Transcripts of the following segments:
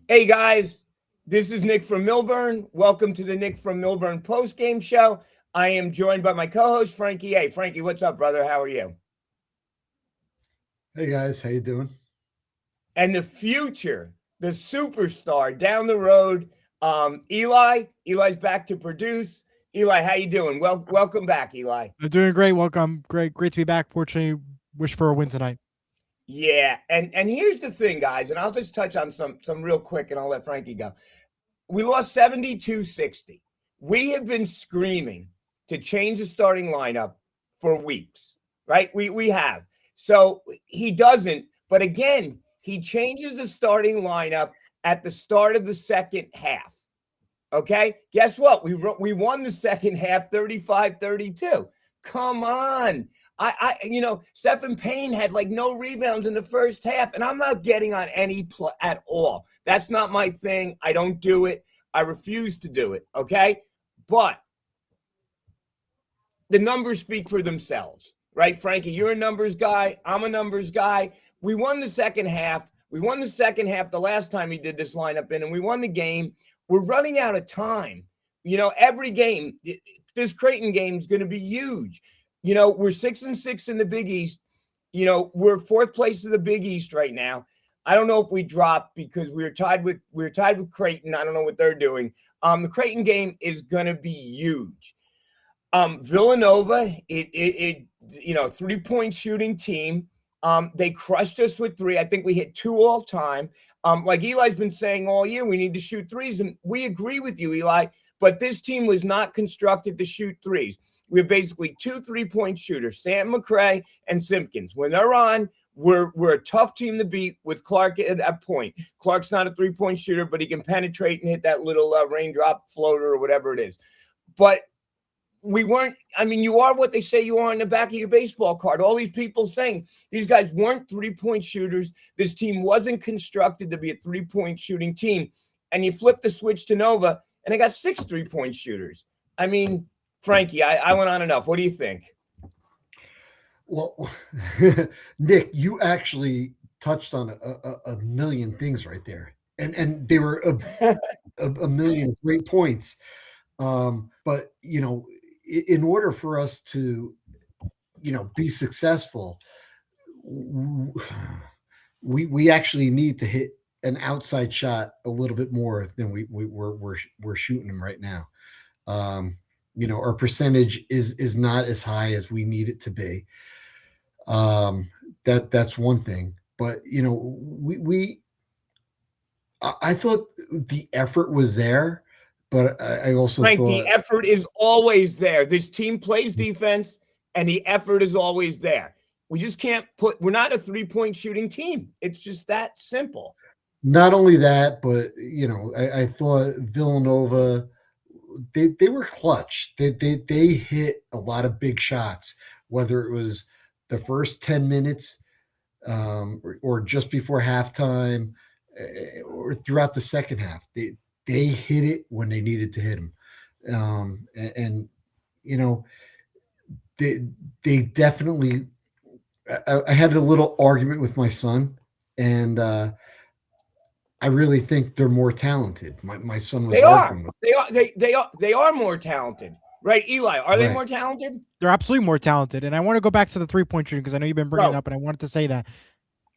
Hey guys, this is Nick from Millburn. Welcome to the Nick from Millburn Postgame Show. I am joined by my co-host Frankie. Hey Frankie, what's up, brother? How are you? Hey guys, how you doing? And the future, the superstar down the road, Eli. Eli's back to produce. Eli, how you doing? Welcome back, Eli. I'm doing great. Welcome. Great to be back. Fortunately, wish for a win tonight. Yeah, and here's the thing, guys, and I'll just touch on some real quick, and I'll let Frankie go. We lost 72-60. We have been screaming to change the starting lineup for weeks, right? We have. So he doesn't, but again, he changes the starting lineup at the start of the second half. Okay? Guess what? We won the second half 35-32. Come on. Stephen Payne had like no rebounds in the first half, and I'm not getting on any play at all. That's not my thing. I don't do it. I refuse to do it. Okay. But the numbers speak for themselves, right? Frankie, you're a numbers guy. I'm a numbers guy. We won the second half. We won the second half the last time he did this lineup in, and we won the game. We're running out of time. Every game, this Creighton game is going to be huge. We're 6-6 in the Big East. We're fourth place in the Big East right now. I don't know if we dropped because we were tied with Creighton. I don't know what they're doing. The Creighton game is going to be huge. Villanova, 3-point shooting team. They crushed us with three. I think we hit two all time. Like Eli's been saying all year, we need to shoot threes, and we agree with you, Eli. But this team was not constructed to shoot threes. We have basically two 3-point shooters, Sam McCray and Simpkins. When they're on, we're a tough team to beat with Clark at that point. Clark's not a 3-point shooter, but he can penetrate and hit that little raindrop floater or whatever it is. But we weren't, you are what they say you are in the back of your baseball card. All these people saying these guys weren't 3-point shooters. This team wasn't constructed to be a 3-point shooting team. And you flip the switch to Nova, and they got 6 3-point shooters. Frankie, I went on enough. What do you think? Well, Nick, you actually touched on a million things right there, and they were a million great points. But in order for us to be successful, we actually need to hit an outside shot a little bit more than we're shooting them right now. Our percentage is not as high as we need it to be. That's one thing. But I thought the effort was there, but I also Frank, thought the effort is always there. This team plays defense, and the effort is always there. We just can't we're not a 3-point shooting team. It's just that simple. not only that, but I thought Villanova they were clutch. They hit a lot of big shots, whether it was the first 10 minutes or just before halftime or throughout the second half. They hit it when they needed to hit them, and you know they definitely. I had a little argument with my son, and I really think they're more talented. My son was They are. arguing with They are more talented. Right, Eli, are they right. more talented? They're absolutely more talented. And I want to go back to the 3-point shooting because I know you've been bringing it Bro, up, and I wanted to say that.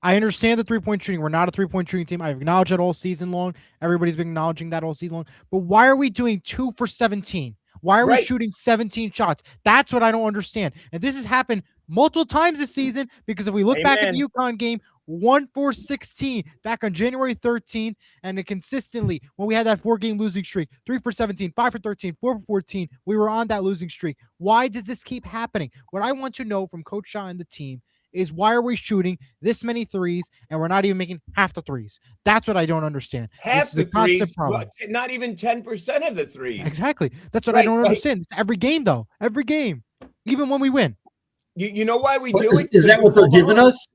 I understand the 3-point shooting. We're not a 3-point shooting team. I've acknowledged that all season long. Everybody's been acknowledging that all season long. But why are we doing 2 for 17? Why are we right. shooting 17 shots? That's what I don't understand. And this has happened multiple times this season because if we look back at the Amen. UConn game, 1 for 16 back on January 13th, and it consistently, when we had that 4-game losing streak, 3 for 17, 5 for 13, 4 for 14, we were on that losing streak. Why does this keep happening? What I want to know from Coach Shaw and the team is why are we shooting this many threes and we're not even making half the threes? That's what I don't understand. Half This is the a constant threes, problem. not even 10% of the threes. Exactly. That's what I Right. don't Like, understand. It's every game, though. Every game. Even when we win. you know why we But do it? is that what they're giving Malone. us?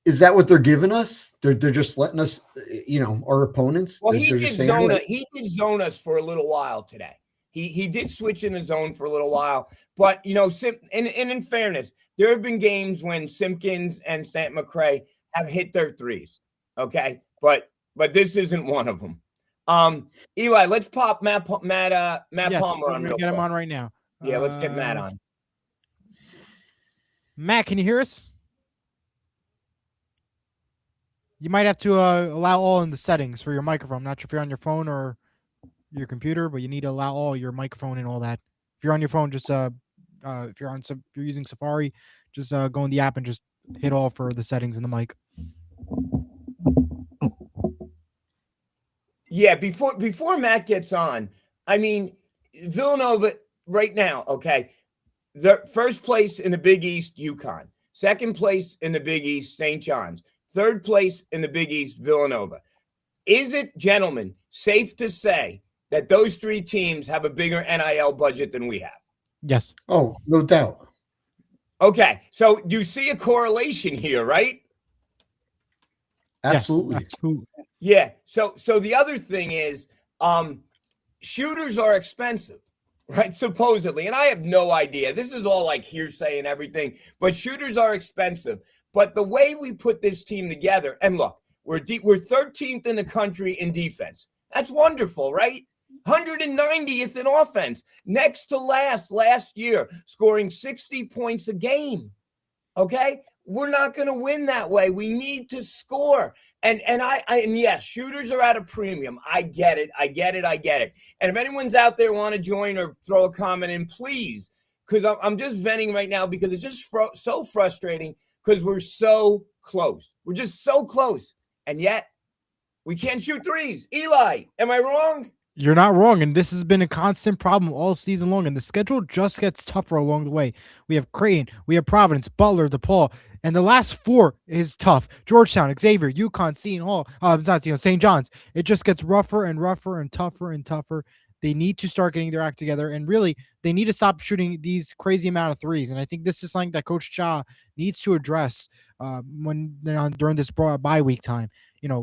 Is that what they're giving us? They're just letting us, our opponents. Well, They're just saying, "Hey, he did zone us for a little while today. He did switch in the zone for a little while, but and in fairness, there have been games when Simpkins and Stant McCray have hit their threes. Okay, but but this isn't one of them. Eli, let's pop Matt Yes, Palmer on I'm real gonna get him quick. on right now. Yeah, let's get Matt on. Matt, can you hear us? You might have to allow all in the settings for your microphone. I'm not sure if you're on your phone or your computer, but you need to allow all your microphone and all that. If you're on your phone, just if you're using Safari, just go in the app and just hit all for the settings in the mic. Yeah, before Matt gets on, I mean, Villanova right now, okay, the first place in the Big East, UConn. Second place in the Big East, St. John's. Third place in the Big East, Villanova. Is it, gentlemen, safe to say that those three teams have a bigger NIL budget than we have? Yes. Oh, no doubt. Okay, so you see a correlation here, right? Absolutely. Yes, absolutely. Yeah. So the other thing is, shooters are expensive, right? Supposedly, and I have no idea. This is all like hearsay and everything, but shooters are expensive. But the way we put this team together, and look, we're 13th in the country in defense. That's wonderful, right? 190th in offense, next to last year, scoring 60 points a game. Okay, we're not going to win that way. We need to score. And yes, shooters are at a premium. I get it. And if anyone's out there want to join or throw a comment in, please, because I'm just venting right now because it's just so frustrating because we're so close. We're just so close, and yet we can't shoot threes. Eli, am I wrong? You're not wrong, and this has been a constant problem all season long, and the schedule just gets tougher along the way. We have Creighton, we have Providence, Butler, DePaul, and the last four is tough. Georgetown, Xavier, UConn, Seton Hall, St. John's. It just gets rougher and rougher and tougher and tougher. They need to start getting their act together, and really, they need to stop shooting these crazy amount of threes. And I think this is something that Coach Cha needs to address during this bye week time.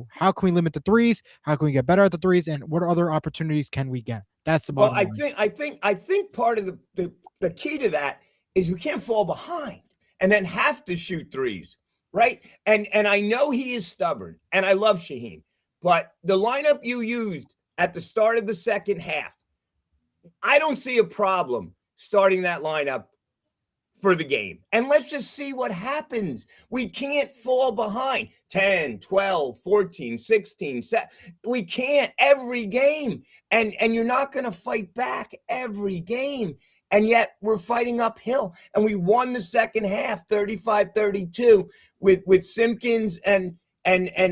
How can we limit the threes? How can we get better at the threes? And what other opportunities can we get? That's the bottom line. I think part of the key to that is we can't fall behind and then have to shoot threes, right? And I know he is stubborn, and I love Shaheen, but the lineup you used at the start of the second half, I don't see a problem starting that lineup for the game. And let's just see what happens. We can't fall behind 10, 12, 14, 16, 17. We can't every game. And you're not going to fight back every game. And yet we're fighting uphill. And we won the second half 35-32 with Simpkins and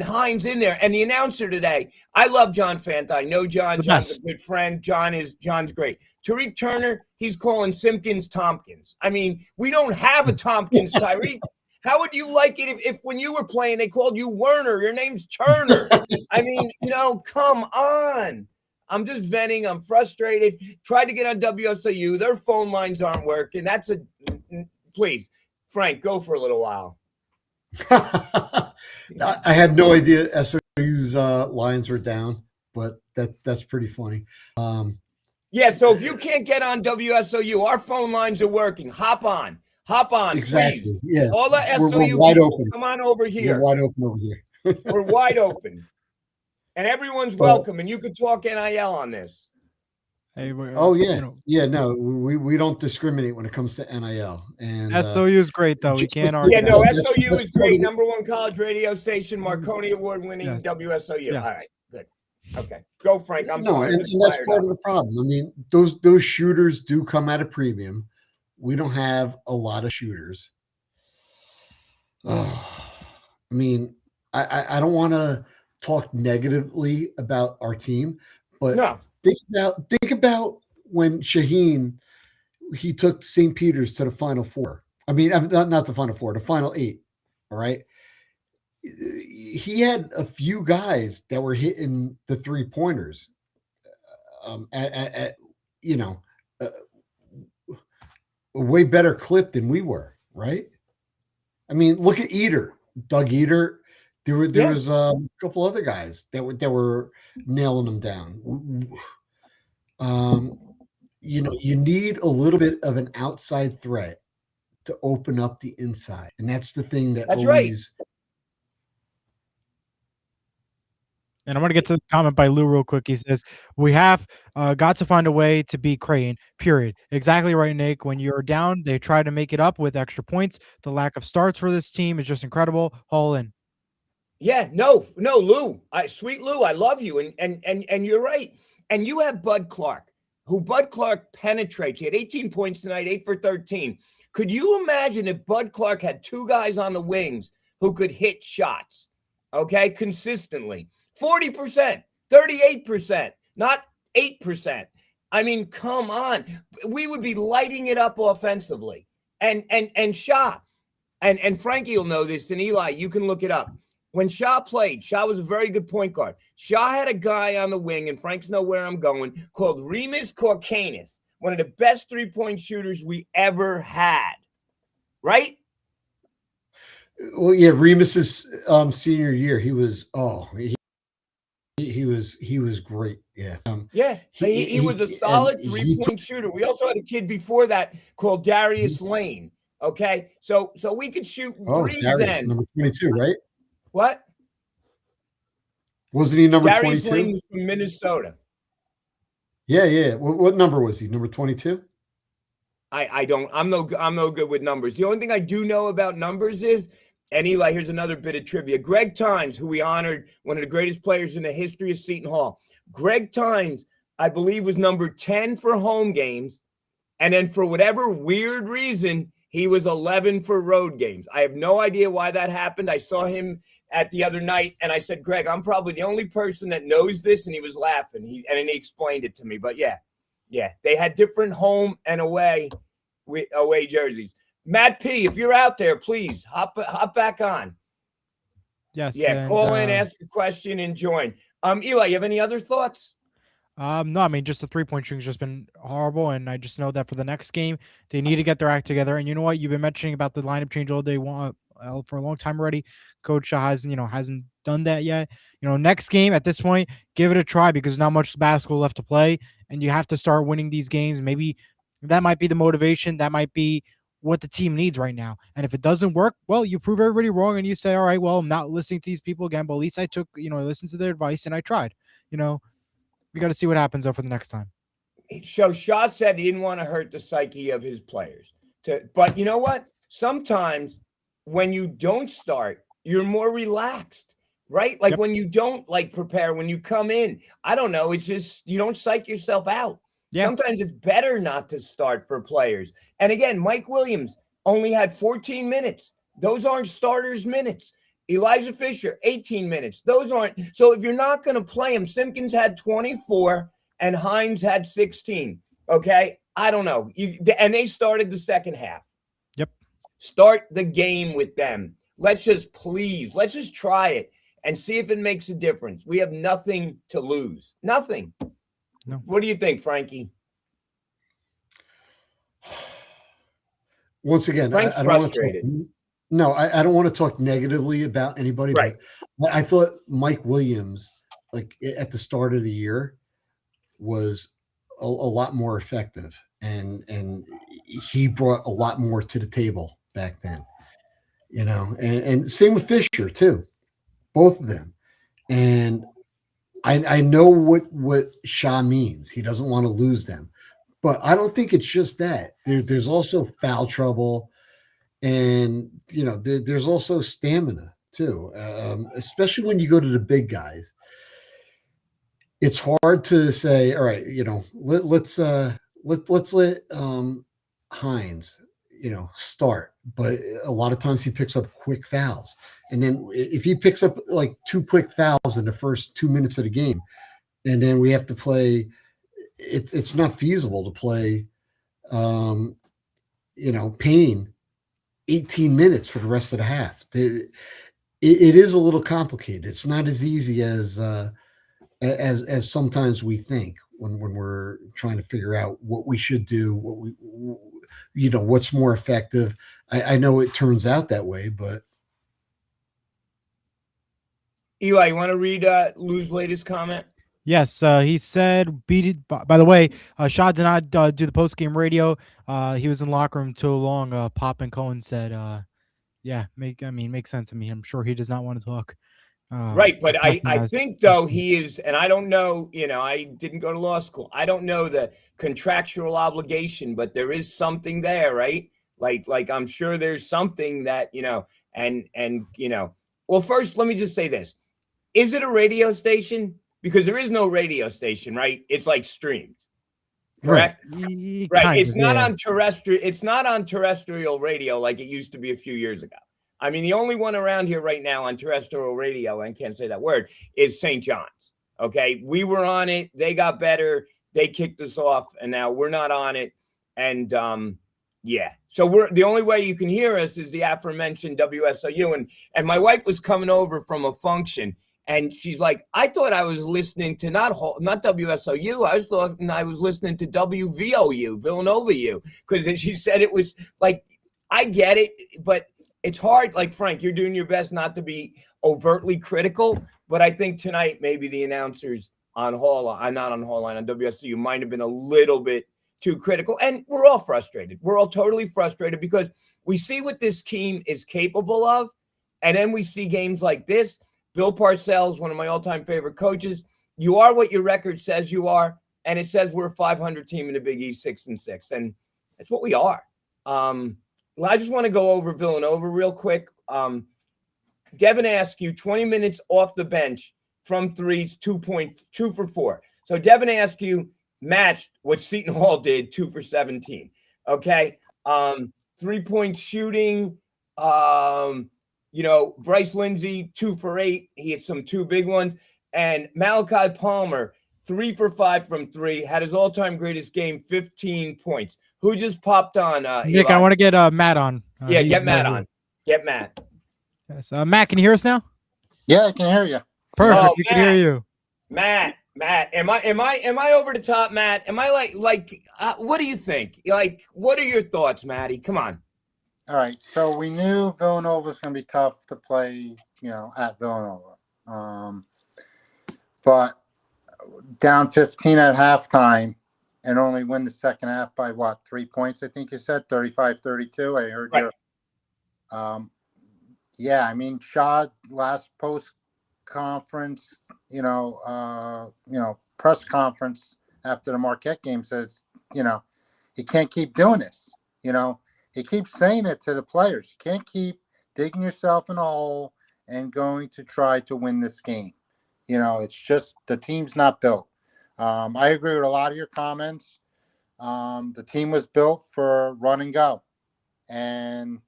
Hines in there. And the announcer today, I love John Fanta. I know John. John's a good friend. John's great. Tariq Turner, he's calling Simpkins Tompkins. I mean, we don't have a Tompkins, Tariq. How would you like it if when you were playing, they called you Werner? Your name's Turner. I mean, come on. I'm just venting. I'm frustrated. Tried to get on WSOU. Their phone lines aren't working. Please, Frank, go for a little while. I had no idea SOU's lines were down, but that's pretty funny. Yeah, so if you can't get on WSOU, our phone lines are working. Hop on, exactly. Please. Yeah, All the SOU we're wide people, open. come on over here. We're wide open over here. We're wide open, and everyone's welcome. And you could talk NIL on this. Hey, No, we don't discriminate when it comes to NIL. And SOU is great, though. We can't argue. Yeah, no, SOU is great. Number one college radio station, Marconi Award-winning WSOU. Yes. All right, good. Okay, go, Frank. I'm sorry. And that's part of the problem. I mean, those shooters do come at a premium. We don't have a lot of shooters. I mean, I don't want to talk negatively about our team, but no. Think about when Shaheen, he took St. Peter's to the Final Four. I mean, not the Final Four, the Final 8. All right. He had a few guys that were hitting the 3-pointers at a way better clip than we were. Right. I mean, look at Doug Eater. There was a couple other guys that were nailing them down. You need a little bit of an outside threat to open up the inside, and that's the thing that's always. And I want to get to the comment by Lou real quick. He says, "We have got to find a way to beat Crane, period." Exactly right, Nick. When you're down, they try to make it up with extra points. The lack of starts for this team is just incredible. All in. Yeah, no, Lou. Sweet Lou, I love you. And you're right. And you have Bud Clark, who Bud Clark penetrates. He had 18 points tonight, 8 for 13. Could you imagine if Bud Clark had two guys on the wings who could hit shots, okay, consistently? 40%, 38%, not 8%. I mean, come on. We would be lighting it up offensively. And Shaw, and Frankie will know this, and Eli, you can look it up. When Shaw played, Shaw was a very good point guard. Shaw had a guy on the wing, and Frank's know where I'm going, called Remus Corcanis, one of the best three-point shooters we ever had. Right? Well, yeah, Remus's senior year, he was he was great. Yeah. Yeah, he was a solid three-point shooter. We also had a kid before that called Darius Lane. Okay, so we could shoot threes Darius, then. number 22, right? What? Wasn't he number Darius 22? Lane was from Minnesota. Yeah. What number was he? Number 22? I'm no good with numbers. The only thing I do know about numbers is, and Eli, here's another bit of trivia. Greg Tynes, who we honored, one of the greatest players in the history of Seton Hall. Greg Tynes, I believe, was number 10 for home games. And then for whatever weird reason, he was 11 for road games. I have no idea why that happened. I saw him at the other night, and I said, Greg, I'm probably the only person that knows this. And he was laughing. He explained it to me. But yeah, they had different home and away jerseys. Matt P, if you're out there, please hop back on. Yes. Yeah, call in, ask a question, and join. Eli, you have any other thoughts? No, I mean, just the 3-point shooting's just been horrible, and I just know that for the next game, they need to get their act together. And you know what? You've been mentioning about the lineup change all day for a long time already. Coach hasn't done that yet. Next game at this point, give it a try because there's not much basketball left to play, and you have to start winning these games. Maybe that might be the motivation. That might be what the team needs right now. And if it doesn't work, well, you prove everybody wrong, and you say, all right, well, I'm not listening to these people again, but at least I listened to their advice and I tried. We got to see what happens though for the next time. So Shaw said he didn't want to hurt the psyche of his players. But you know what? Sometimes when you don't start, you're more relaxed, right? Like when you don't prepare, when you come in, I don't know. It's just you don't psych yourself out. Yeah. Sometimes it's better not to start for players. And again, Mike Williams only had 14 minutes. Those aren't starters' minutes. Elijah Fisher, 18 minutes. Those aren't. So if you're not going to play him, Simpkins had 24 and Hines had 16. Okay. I don't know. And they started the second half. Yep. Start the game with them. Let's just try it and see if it makes a difference. We have nothing to lose. Nothing. No. What do you think, Frankie? Once again, Frank's frustrated. I don't want to talk negatively about anybody, right. But I thought Mike Williams, at the start of the year, was a lot more effective, and he brought a lot more to the table back then, and same with Fisher too, both of them. And I know what Shaw means. He doesn't want to lose them, but I don't think it's just that. There's also foul trouble. And, there's also stamina too, especially when you go to the big guys. It's hard to say, all right, let's let Hines, start. But a lot of times he picks up quick fouls. And then if he picks up 2 quick fouls in the first 2 minutes of the game, and then we have to play, it's not feasible to play, Payne 18 minutes for the rest of the half. It is a little complicated. It's not as easy as sometimes we think when we're trying to figure out what we should do, what's more effective. I know it turns out that way, but Eli, you want to read Lou's latest comment? Yes, he said, beat it. By the way, Shaw did not do the post-game radio. He was in the locker room too long. Pop and Cohen said, makes sense. I mean, I'm sure he does not want to talk. Right, but tough I mess. think though he is, and I don't know, I didn't go to law school. I don't know the contractual obligation, but there is something there, right? Like I'm sure there's something that, and well, first let me just say this. Is it a radio station? Because there is no radio station, right? It's like streamed, Right. correct? Right. Kind It's of, not yeah. on terrestrial. It's not on terrestrial radio like it used to be a few years ago. I mean, the only one around here right now on terrestrial radio, and I can't say that word, is St. John's. Okay. We were on it. They got better. They kicked us off, and now we're not on it. And yeah. So we're the only way you can hear us is the aforementioned WSOU. And my wife was coming over from a function. And she's like, I thought I was listening to not WSOU. I was listening to WVOU, Villanova U, because she said it was like, I get it, but it's hard. Like, Frank, you're doing your best not to be overtly critical, but I think tonight maybe the announcers on not on Hall Line, on WSOU might have been a little bit too critical. And we're all frustrated. We're all totally frustrated because we see what this team is capable of, and then we see games like this. Bill Parcells, one of my all-time favorite coaches. You are what your record says you are, and it says we're a 500 team in the Big East, 6-6, and that's what we are. I just want to go over Villanova real quick. Devin Askew, 20 minutes off the bench from threes, 2 for 4. So Devin Askew matched what Seton Hall did, 2 for 17. Okay, 3-point shooting. Bryce Lindsey, 2 for 8. He had some 2 big ones. And Malachi Palmer, 3 for 5 from 3, had his all-time greatest game, 15 points. Who just popped on, Nick, Eli? I want to get Matt on. Yeah, get Matt on. Get Matt. Yes. Matt, can you hear us now? Yeah, I can hear you. Perfect. Oh, We can hear you. Matt, am I over the top, Matt? Am I what do you think? Like, what are your thoughts, Matty? Come on. All right. So we knew Villanova was going to be tough to play, at Villanova. But down 15 at halftime and only win the second half by 3 points, I think you said, 35-32. I heard right. Yeah, I mean, Shad last post conference, press conference after the Marquette game says, he can't keep doing this. He keeps saying it to the players. You can't keep digging yourself in a hole and going to try to win this game. It's just the team's not built. I agree with a lot of your comments. The team was built for run and go. And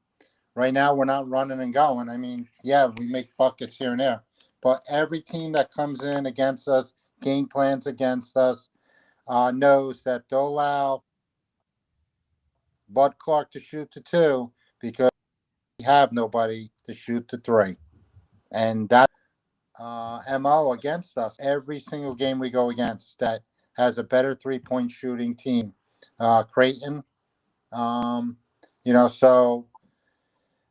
right now we're not running and going. I mean, yeah, we make buckets here and there. But every team that comes in against us, game plans against us, knows that they'll allow Bud Clark to shoot the 2 because we have nobody to shoot the 3. And that MO against us every single game we go against that has a better 3-point shooting team. Creighton, so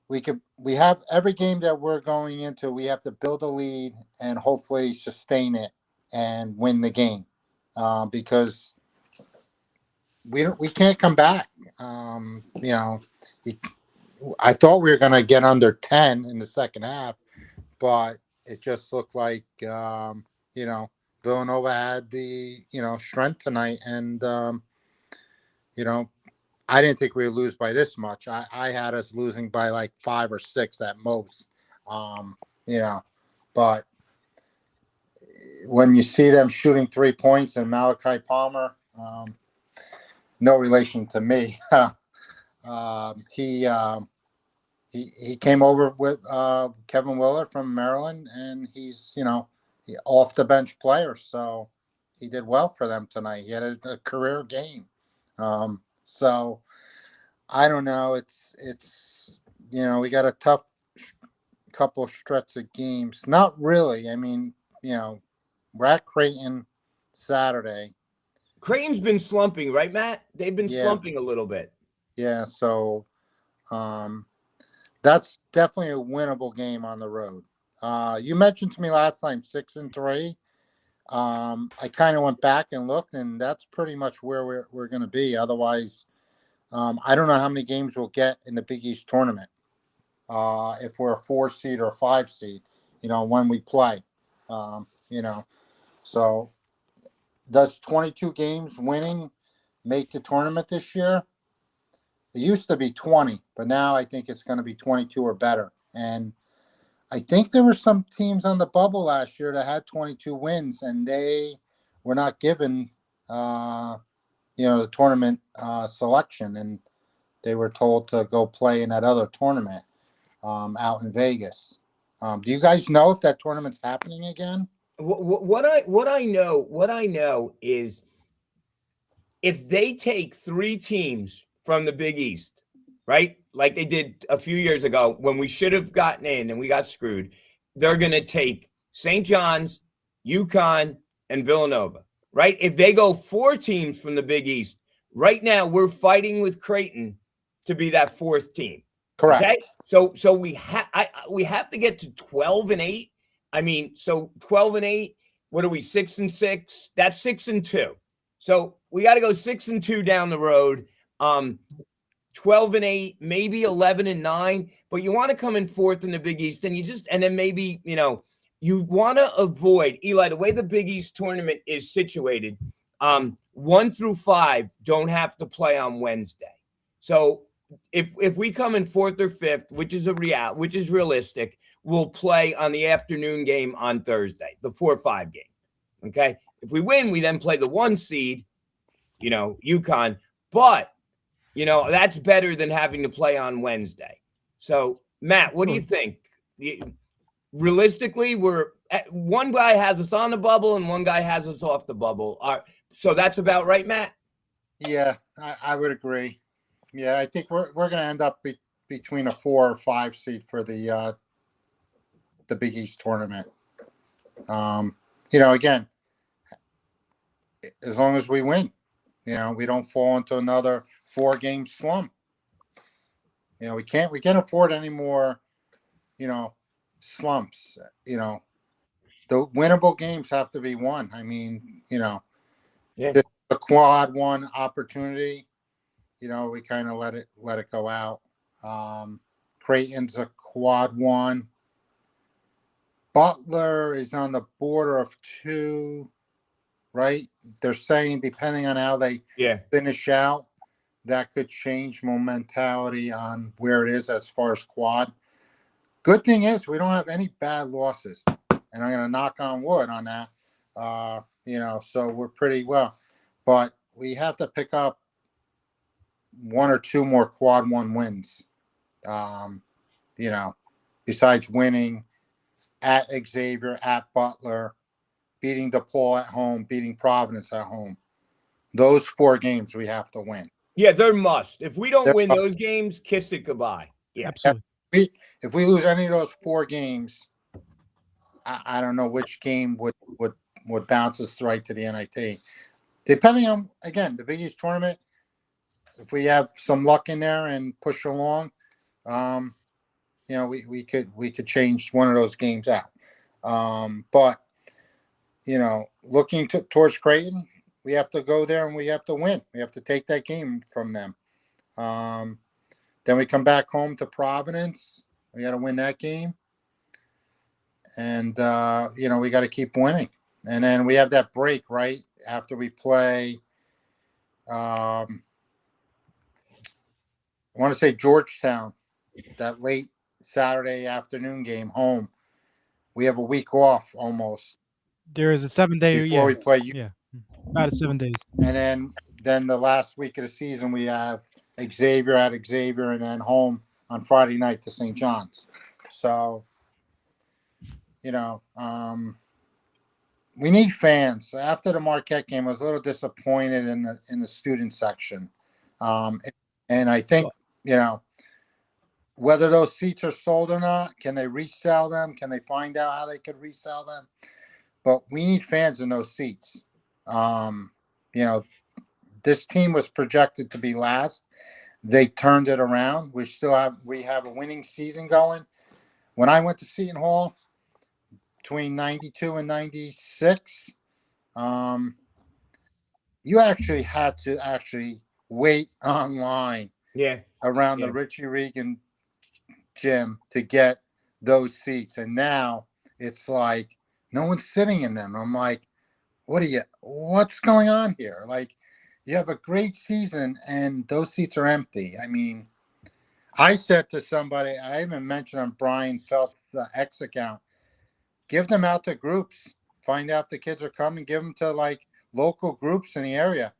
we have every game that we're going into, we have to build a lead and hopefully sustain it and win the game because we can't come back. I thought we were going to get under 10 in the second half, but it just looked like, Villanova had the, strength tonight. And, I didn't think we would lose by this much. I had us losing by like 5 or 6 at most, but when you see them shooting 3 points and Malachi Palmer, no relation to me. He came over with Kevin Willard from Maryland, and he's off the bench player, so he did well for them tonight. He had a career game. So I don't know. It's we got a tough couple stretch of games. Not really. I mean, we're at Creighton Saturday. Creighton's been slumping, right, Matt? They've been slumping a little bit. Yeah, so that's definitely a winnable game on the road. You mentioned to me last time 6-3. I kind of went back and looked, and that's pretty much where we're going to be. Otherwise, I don't know how many games we'll get in the Big East tournament. If we're a 4 seed or a 5 seed, when we play. So does 22 games winning make the tournament this year? It used to be 20, but now I think it's going to be 22 or better. And I think there were some teams on the bubble last year that had 22 wins, and they were not given, the tournament selection, and they were told to go play in that other tournament out in Vegas. Do you guys know if that tournament's happening again? What I know is if they take 3 teams from the Big East, right, like they did a few years ago when we should have gotten in and we got screwed, they're going to take St. John's, UConn, and Villanova, right? If they go 4 teams from the Big East, right now we're fighting with Creighton to be that 4th team. Correct. Okay, so we have to get to 12-8. I mean, so 12-8. What are we? 6-6. That's 6-2. So we got to go 6-2 down the road. 12-8, maybe 11-9. But you want to come in 4th in the Big East, and then maybe you want to avoid, Eli, the way the Big East tournament is situated. 1 through 5 don't have to play on Wednesday. So if we come in 4th or 5th, which is realistic, we'll play on the afternoon game on Thursday, the 4-5 game. Okay. If we win, we then play the 1 seed, UConn. But, that's better than having to play on Wednesday. So, Matt, what do you think? Realistically, one guy has us on the bubble and one guy has us off the bubble. So that's about right, Matt? Yeah, I would agree. Yeah, I think we're going to end up between a 4 or 5 seed for the Big East tournament. Again, as long as we win, we don't fall into another 4-game slump. We can't afford any more, slumps. The winnable games have to be won. I mean, Yeah. This is a quad 1 opportunity. We kind of let it go out. Creighton's a quad 1. Butler is on the border of 2, right? They're saying depending on how they finish out, that could change momentality on where it is as far as quad. Good thing is we don't have any bad losses, and I'm going to knock on wood on that. So we're pretty well, but we have to pick up 1 or 2 more quad 1 wins. Besides winning at Xavier, at Butler, beating DePaul at home, beating Providence at home. Those 4 games we have to win. Yeah, they're must. If we don't win those games, kiss it goodbye. Yeah, absolutely. If we lose any of those 4 games, I don't know which game would bounce us right to the NIT. Depending on, again, the Big East tournament, if we have some luck in there and push along, we could change one of those games out. But looking towards Creighton, we have to go there and we have to win. We have to take that game from them. Then we come back home to Providence. We got to win that game. And, we got to keep winning. And then we have that break, right, after we play, I want to say Georgetown, that late Saturday afternoon game home. We have a week off almost. There is a 7-day before we play. About 7 days. And then the last week of the season, we have Xavier at Xavier, and then home on Friday night to St. John's. So, we need fans. After the Marquette game, I was a little disappointed in the student section, and I think whether those seats are sold or not, can they resell them? Can they find out how they could resell them? But we need fans in those seats. This team was projected to be last. They turned it around. We have a winning season going. When I went to Seton Hall between 92 and 96, you actually had to wait online around the Richie Regan gym to get those seats. And now it's like no one's sitting in them. I'm like, what's going on here? Like, you have a great season and those seats are empty. I mean, I said to somebody, I even mentioned on Brian Phelps' X account, give them out to groups, find out the kids are coming, give them to like local groups in the area.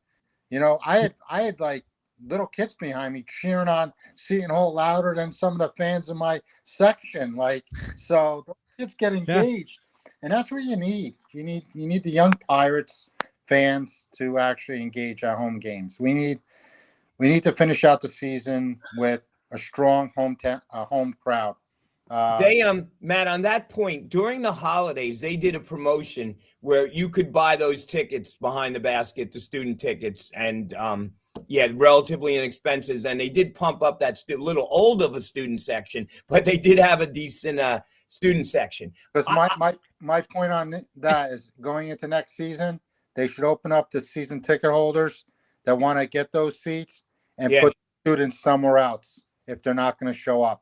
I had like little kids behind me cheering on Seton Hall louder than some of the fans in my section. Like, so the kids get Yeah. engaged, and that's what you need. You need the young Pirates fans to actually engage at home games. We need to finish out the season with a strong home crowd. They Matt, on that point, during the holidays, they did a promotion where you could buy those tickets behind the basket, the student tickets, and yeah, relatively inexpensive. And they did pump up that little old of a student section, but they did have a decent student section. Because my point on that is going into next season, they should open up to season ticket holders that want to get those seats and Yeah. put students somewhere else if they're not going to show up.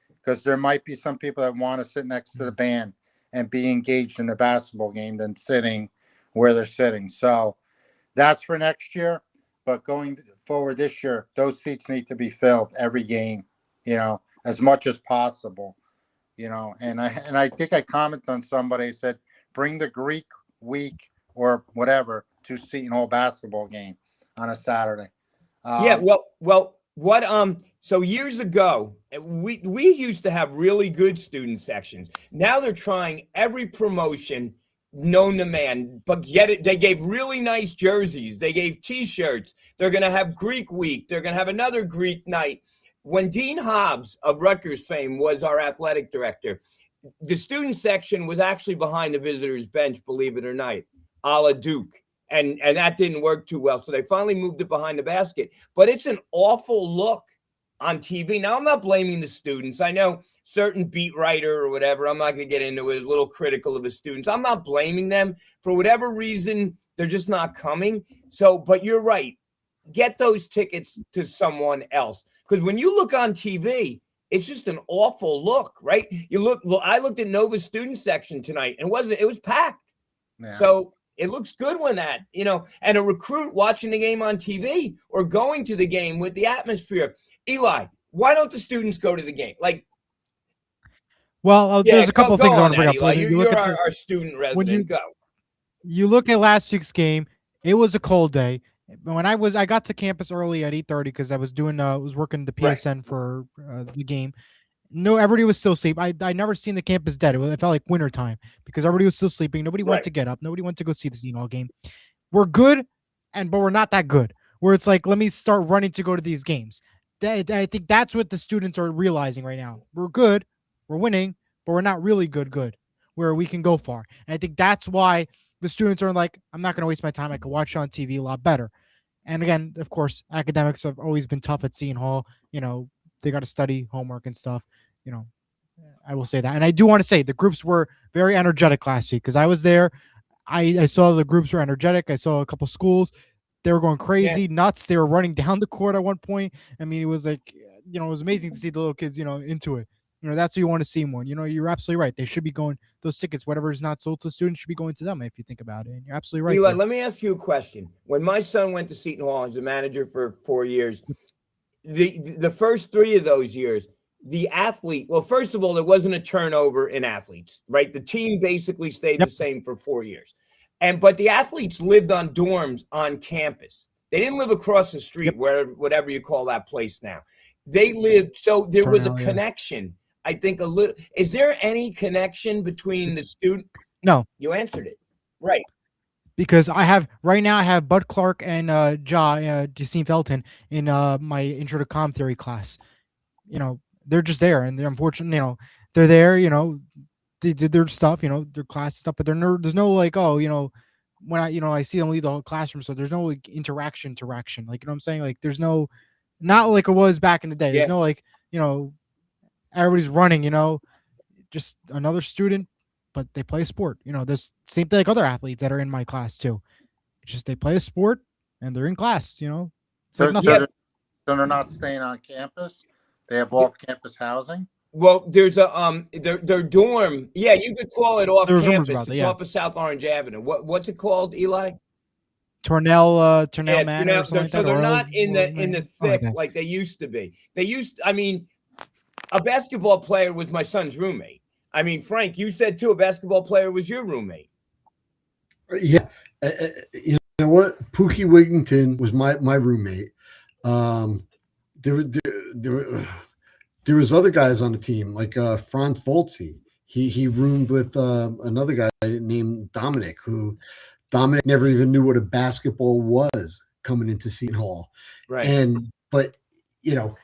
Because there might be some people that want to sit next to the band and be engaged in the basketball game than sitting where they're sitting. So that's for next year. But going forward this year, those seats need to be filled every game, as much as possible. And I think I commented on somebody said, bring the Greek week or whatever to Seton Hall basketball game on a Saturday. Yeah, well, what so years ago we used to have really good student sections. Now they're trying every promotion known to man, but yet they gave really nice jerseys, they gave t-shirts, they're going to have Greek week, they're going to have another Greek night. When Dean Hobbs of Rutgers fame was our athletic director, the student section was actually behind the visitors bench, believe it or not, a la Duke. And that didn't work too well. So they finally moved it behind the basket. But it's an awful look on TV. Now, I'm not blaming the students. I know certain beat writer or whatever, I'm not going to get into it, a little critical of the students. I'm not blaming them. For whatever reason, they're just not coming. So, but you're right. Get those tickets to someone else. Because when you look on TV, it's just an awful look, right? I looked at Nova's student section tonight, and it was packed. Yeah. So it looks good when and a recruit watching the game on TV or going to the game with the atmosphere. Eli, why don't the students go to the game? Like, Well, there's a couple of things I want to bring up. Eli. You're our student resident. Go. You look at last week's game. It was a cold day. When I got to campus early at 8:30 because I was working the PSN for the game. No, everybody was still asleep. I never seen the campus dead. It felt like wintertime because everybody was still sleeping. Nobody went to get up. Nobody went to go see the Seton Hall game. We're good, but we're not that good. Where it's like, let me start running to go to these games. I think that's what the students are realizing right now. We're good, we're winning, but we're not really good where we can go far. And I think that's why the students are like, I'm not going to waste my time. I can watch it on TV a lot better. And again, of course, academics have always been tough at Seton Hall. They got to study homework and stuff. I will say that. And I do want to say the groups were very energetic last week because I was there. I saw the groups were energetic. I saw a couple schools. They were going crazy, nuts. They were running down the court at one point. I mean, it was like, it was amazing to see the little kids, into it. That's what you want to see more. You're absolutely right. They should be going, those tickets, whatever is not sold to students should be going to them if you think about it. And you're absolutely right. Eli, let me ask you a question. When my son went to Seton Hall as a manager for 4 years, the first 3 of those years, the athlete, well, first of all, there wasn't a turnover in athletes, right? The team basically stayed the same for 4 years. But the athletes lived on dorms on campus. They didn't live across the street, whatever you call that place now. They lived, so there was a connection. I think a little. Is there any connection between the student? No. You answered it. Right. Because I have Bud Clark and Justine Felton in my intro to comm theory class. They're just there, and they're unfortunate. They're there. They did their stuff. Their class stuff, but there's no like, when I see them leave the whole classroom, so there's no like interaction. Like, what I'm saying? Like, there's no, not like it was back in the day. There's no like, everybody's running. Just another student, but they play a sport. There's same thing like other athletes that are in my class too. It's just they play a sport and they're in class. So they're not staying on campus. They have off-campus housing. Well, there's a their dorm. Yeah, you could call it off There's rumors campus. about that, It's yeah. off of South Orange Avenue. What's it called, Eli? Tornell Yeah, Manor or something like so that. they're Or not in the something like thick that. like they used to be. I mean, a basketball player was my son's roommate. I mean, Frank, you said too, a basketball player was your roommate. Yeah, you know what? Pookie Wigington was my roommate. Um, there was other guys on the team like Franz Volzi. He roomed with another guy named Dominic, who Dominic never even knew what a basketball was coming into Seton Hall. Right. But you know,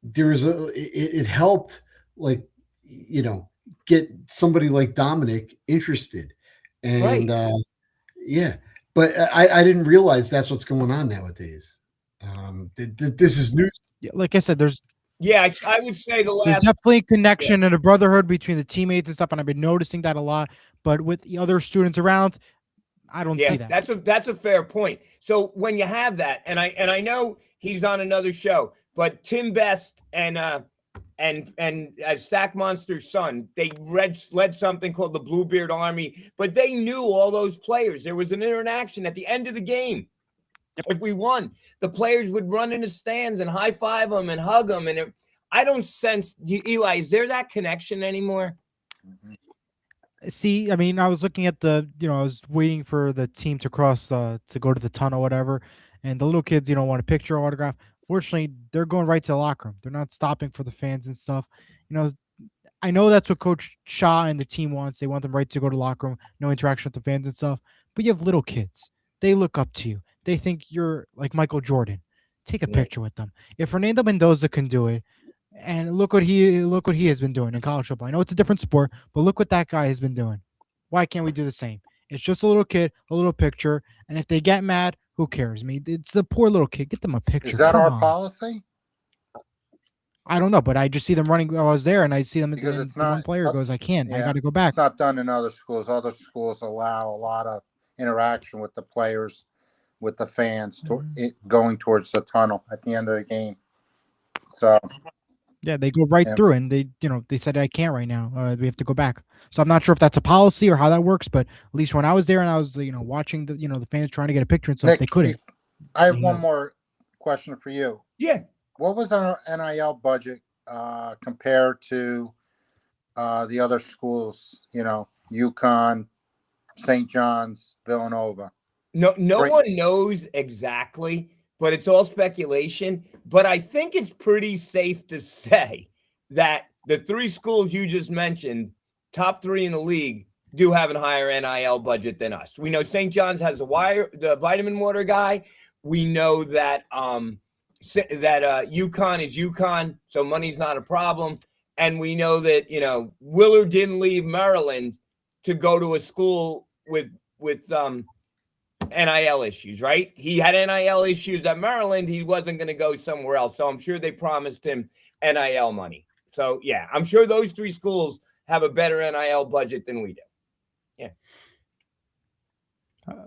there was it helped, like, you know, get somebody like Dominic interested. And Right. yeah, but I didn't realize that's what's going on nowadays. This is news. Yeah, like I said, there's Yeah, I would say the there's last. definitely a connection and a brotherhood between the teammates and stuff, and I've been noticing that a lot. But with the other students around, I don't see Yeah, that. that's a fair point. So when you have that, and I know he's on another show, but Tim Best and Stack Monster's son, they led something called the Bluebeard Army, but they knew all those players. There was an interaction at the end of the game. If we won, the players would run in the stands and high five them and hug them. And I don't sense, Eli, is there that connection anymore? See, I mean, I was looking at I was waiting for the team to cross to go to the tunnel, whatever, and the little kids, want a picture or autograph. Fortunately, they're going right to the locker room. They're not stopping for the fans and stuff. I know that's what Coach Shaw and the team wants. They want them right to go to the locker room, no interaction with the fans and stuff. But you have little kids. They look up to you. They think you're like Michael Jordan. Take a picture with them. If Fernando Mendoza can do it, and look what he has been doing in college football. I know it's a different sport, but look what that guy has been doing. Why can't we do the same? It's just a little kid, a little picture, and if they get mad, who cares? I mean, it's the poor little kid. Get them a picture. Is that Come our on. policy? I don't know, but I just see them running. I was there, and I see them. Because and it's the not. one player goes, "I can't. I Yeah, got to go back." It's not done in other schools. Other schools allow a lot of interaction with the players, with the fans, going towards the tunnel at the end of the game. So Yeah, they go right through, and they said I can't right now. We have to go back. So I'm not sure if that's a policy or how that works, but at least when I was there and I was watching the fans trying to get a picture and stuff, Nick, they couldn't. I have one more question for you. Yeah. What was our NIL budget compared to the other schools? UConn, St. John's, Villanova. No one knows exactly, but it's all speculation. But I think it's pretty safe to say that the three schools you just mentioned, top three in the league, do have a higher NIL budget than us. We know St. John's has the vitamin water guy. We know that UConn is UConn, so money's not a problem. And we know that Willard didn't leave Maryland to go to a school with NIL issues, right? He had NIL issues at Maryland. He wasn't going to go somewhere else. So I'm sure they promised him NIL money. So yeah, I'm sure those three schools have a better NIL budget than we do. Yeah.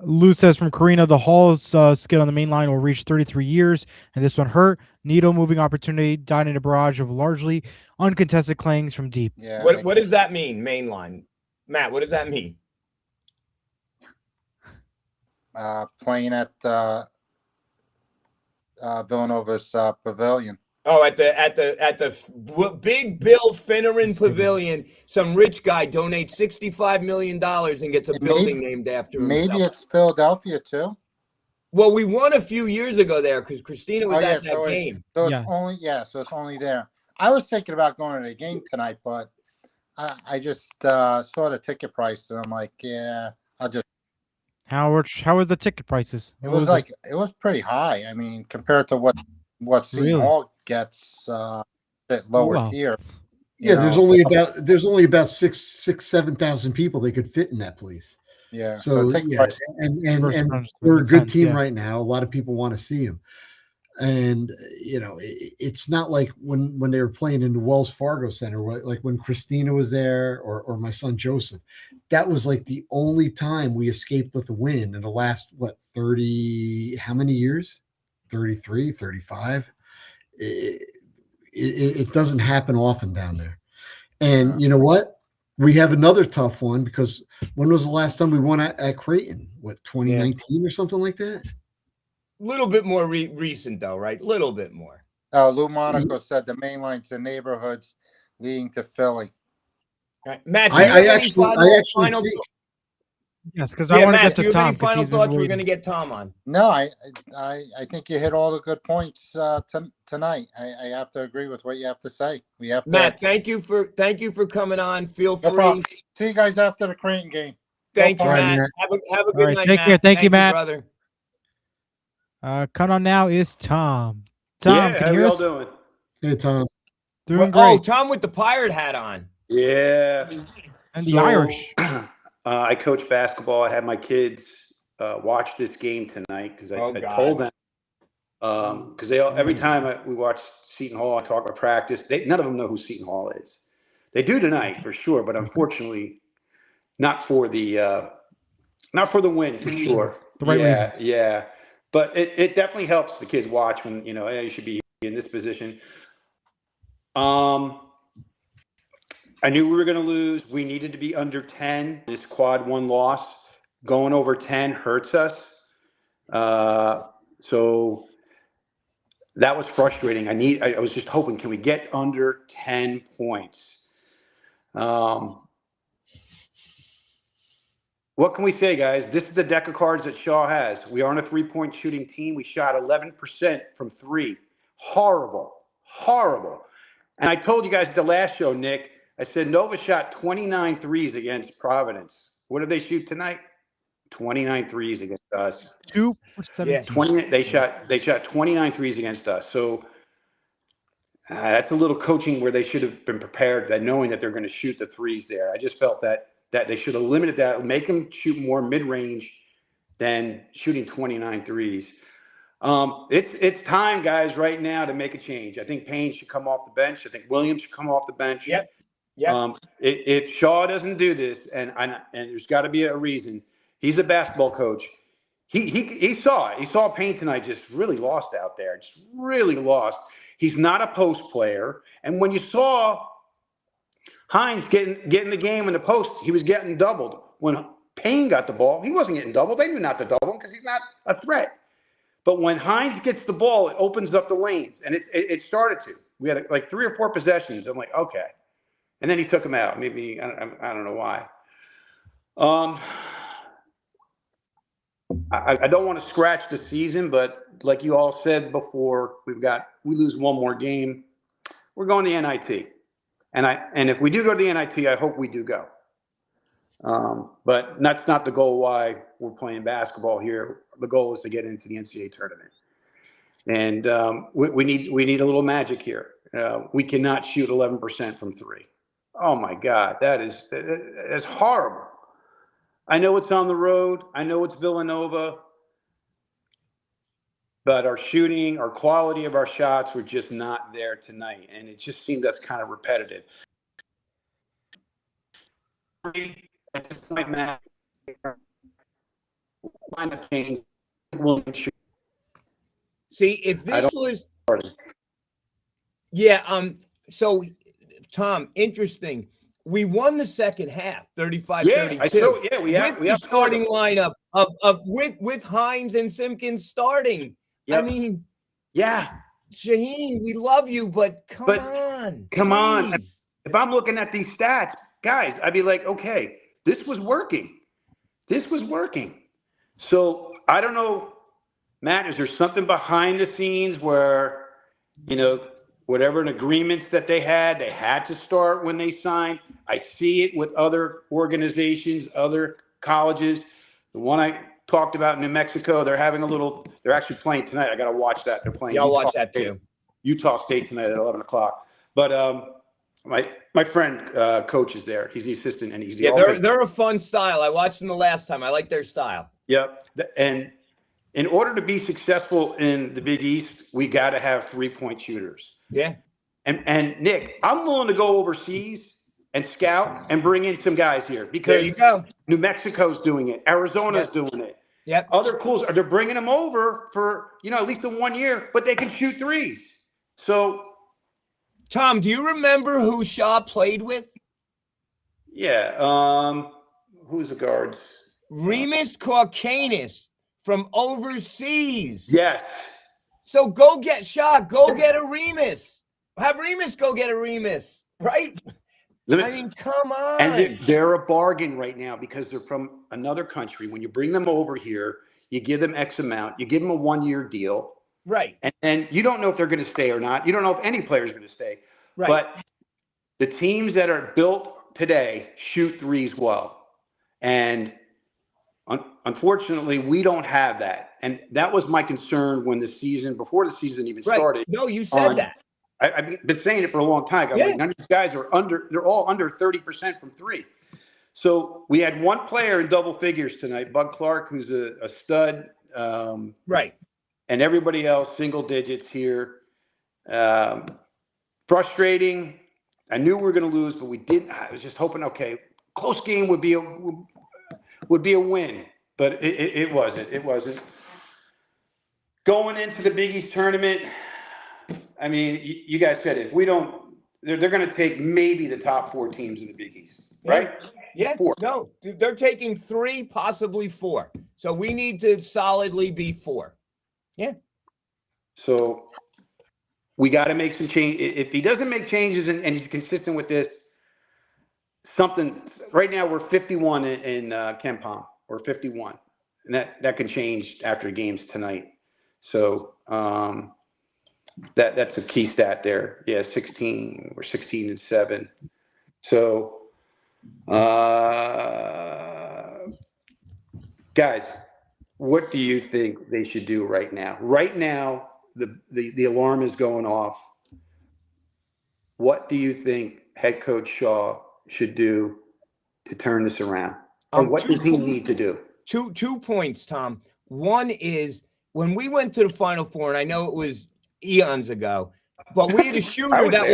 Lou says from Karina, the Hall's skid on the main line will reach 33 years, and this one hurt. Needle moving opportunity died in a barrage of largely uncontested claims from deep. Yeah. What does that mean, main line? Matt, what does that mean? Playing at Villanova's pavilion. Oh, at the Big Bill Finneran Pavilion, some rich guy donates $65 million and gets a building named after himself. Maybe it's Philadelphia too. Well, we won a few years ago there because Christina was at that game. So it's only there. I was thinking about going to the game tonight, but I just saw the ticket price and I'm like, yeah, I'll just. How are the ticket prices? It was pretty high. I mean, compared to what Seton Hall gets a bit lower tier. Yeah, there's only about 7,000 people they could fit in that place. Yeah. So yeah, and we're a good team right now. A lot of people want to see them, and it's not like when they were playing in the Wells Fargo Center, like when Christina was there or my son Joseph. That was like the only time we escaped with a win in the last 30 how many years? 33, 35. it doesn't happen often down there. And you know what? We have another tough one because when was the last time we won at Creighton? What, 2019 or something like that? Little bit more recent though, right? Little bit more. Lou Monaco said the main line to neighborhoods leading to Philly. Right. Matt, do you have any final think, Yes, because I want to Matt, get do to you have Tom any because final he's been thoughts? We're waiting. going to get Tom on. No, I think you hit all the good points tonight. I have to agree with what you have to say. We have to. Matt, thank you for coming on. Feel No free. problem. See you guys after the Creighton game. Thank you, All right, Matt. Matt. Have a good night, take Matt. care. Thank you, Matt. brother. Coming on now is Tom. Tom, can you hear us? Doing? Hey, Tom. Doing Oh, great. Tom with the pirate hat on. Yeah. And the Irish. I coach basketball. I had my kids watch this game tonight because I told them because they every time we watch Seton Hall, I talk about practice. None of them know who Seton Hall is. They do tonight for sure, but unfortunately, not for the win for sure. The right reasons. Yeah. But it definitely helps the kids watch when hey, you should be in this position. I knew we were going to lose. We needed to be under 10. This quad one loss, going over 10 hurts us. So that was frustrating. I was just hoping, can we get under 10 points? What can we say, guys? This is the deck of cards that Shaw has. We aren't a three-point shooting team. We shot 11% from three. Horrible. And I told you guys at the last show, Nick, I said Nova shot 29 threes against Providence. What did they shoot tonight? 29 threes against us. 2 for 17. They shot 29 threes against us. So that's a little coaching where they should have been prepared, that knowing that they're going to shoot the threes there. I just felt that they should have limited that, make them shoot more mid-range than shooting 29 threes. It's time, guys, right now to make a change. I think Payne should come off the bench. I think Williams should come off the bench. Yep. If Shaw doesn't do this, and there's got to be a reason. He's a basketball coach. He saw it. He saw Payne tonight, just really lost out there. Just really lost. He's not a post player. And when you saw Hines getting the game in the post, he was getting doubled. When Payne got the ball, he wasn't getting doubled. They knew not to double him because he's not a threat. But when Hines gets the ball, it opens up the lanes, and it started to. We had like 3 or 4 possessions. I'm like, okay. And then he took him out. Maybe, I don't know why. I don't want to scratch the season, but like you all said before, we lose one more game, we're going to the NIT. And if we do go to the NIT, I hope we do go. But that's not the goal why we're playing basketball here. The goal is to get into the NCAA tournament. And we need a little magic here. We cannot shoot 11% from three. Oh my God, that's horrible. I know it's on the road. I know it's Villanova. But our shooting, our quality of our shots were just not there tonight. And it just seemed that's kind of repetitive. At this point, Matt, why not change? See, if this was, yeah. So, Tom, interesting. We won the second half, 35-32. We have the starting lineup with Hines and Simpkins starting. Yep. I mean, yeah, Shaheen, we love you, but come on. If I'm looking at these stats, guys, I'd be like, okay, this was working. So I don't know, Matt, is there something behind the scenes where, whatever agreements that they had to start when they signed? I see it with other organizations, other colleges. The one I talked about in New Mexico, they're actually playing tonight. I got to watch that. They're playing. Yeah, I'll watch that too. Utah State tonight at 11 o'clock. But my friend coach is there. He's the assistant, and he's the they're a fun style. I watched them the last time. I like their style. Yep. And in order to be successful in the Big East, we got to have 3-point shooters. Yeah. And Nick, I'm willing to go overseas and scout and bring in some guys here because there you go. New Mexico's doing it. Arizona's doing it. Yep. Other schools they're bringing them over for, at least in 1 year, but they can shoot threes. So Tom, do you remember who Shaw played with? Yeah. Who's the guards? Remus Caucanis from overseas. Yes. So go get Shaw. Go get a Remus. Have Remus go get a Remus, right? I mean, come on. And they're a bargain right now because they're from another country. When you bring them over here, you give them X amount. You give them a 1-year deal. Right. And you don't know if they're going to stay or not. You don't know if any player is going to stay. Right. But the teams that are built today shoot threes well. And unfortunately, we don't have that. And that was my concern when before the season even started. No, you said that. I've been saying it for a long time. I'm like, none of these guys are they're all under 30% from three. So we had one player in double figures tonight, Bud Clark, who's a stud. Right. And everybody else, single digits here. Frustrating. I knew we were going to lose, but we didn't. I was just hoping, okay, close game would be a win, but it wasn't. It wasn't. Going into the Big East tournament, I mean, you guys said it. If we don't, they're going to take maybe the top 4 teams in the Big East, right? Yeah. 4. No, they're taking 3, possibly 4. So we need to solidly be 4. Yeah. So we got to make some change. If he doesn't make changes and he's consistent with this, something right now we're 51 in KenPom. We're 51, and that can change after games tonight. So that's a key stat there. Yeah, 16. We're 16-7. So guys, what do you think they should do right now? Right now, the alarm is going off. What do you think head coach Shaw should do to turn this around? Or what does he need to do? 2 points, Tom. One is when we went to the Final Four, and I know it was eons ago, but we had a shooter that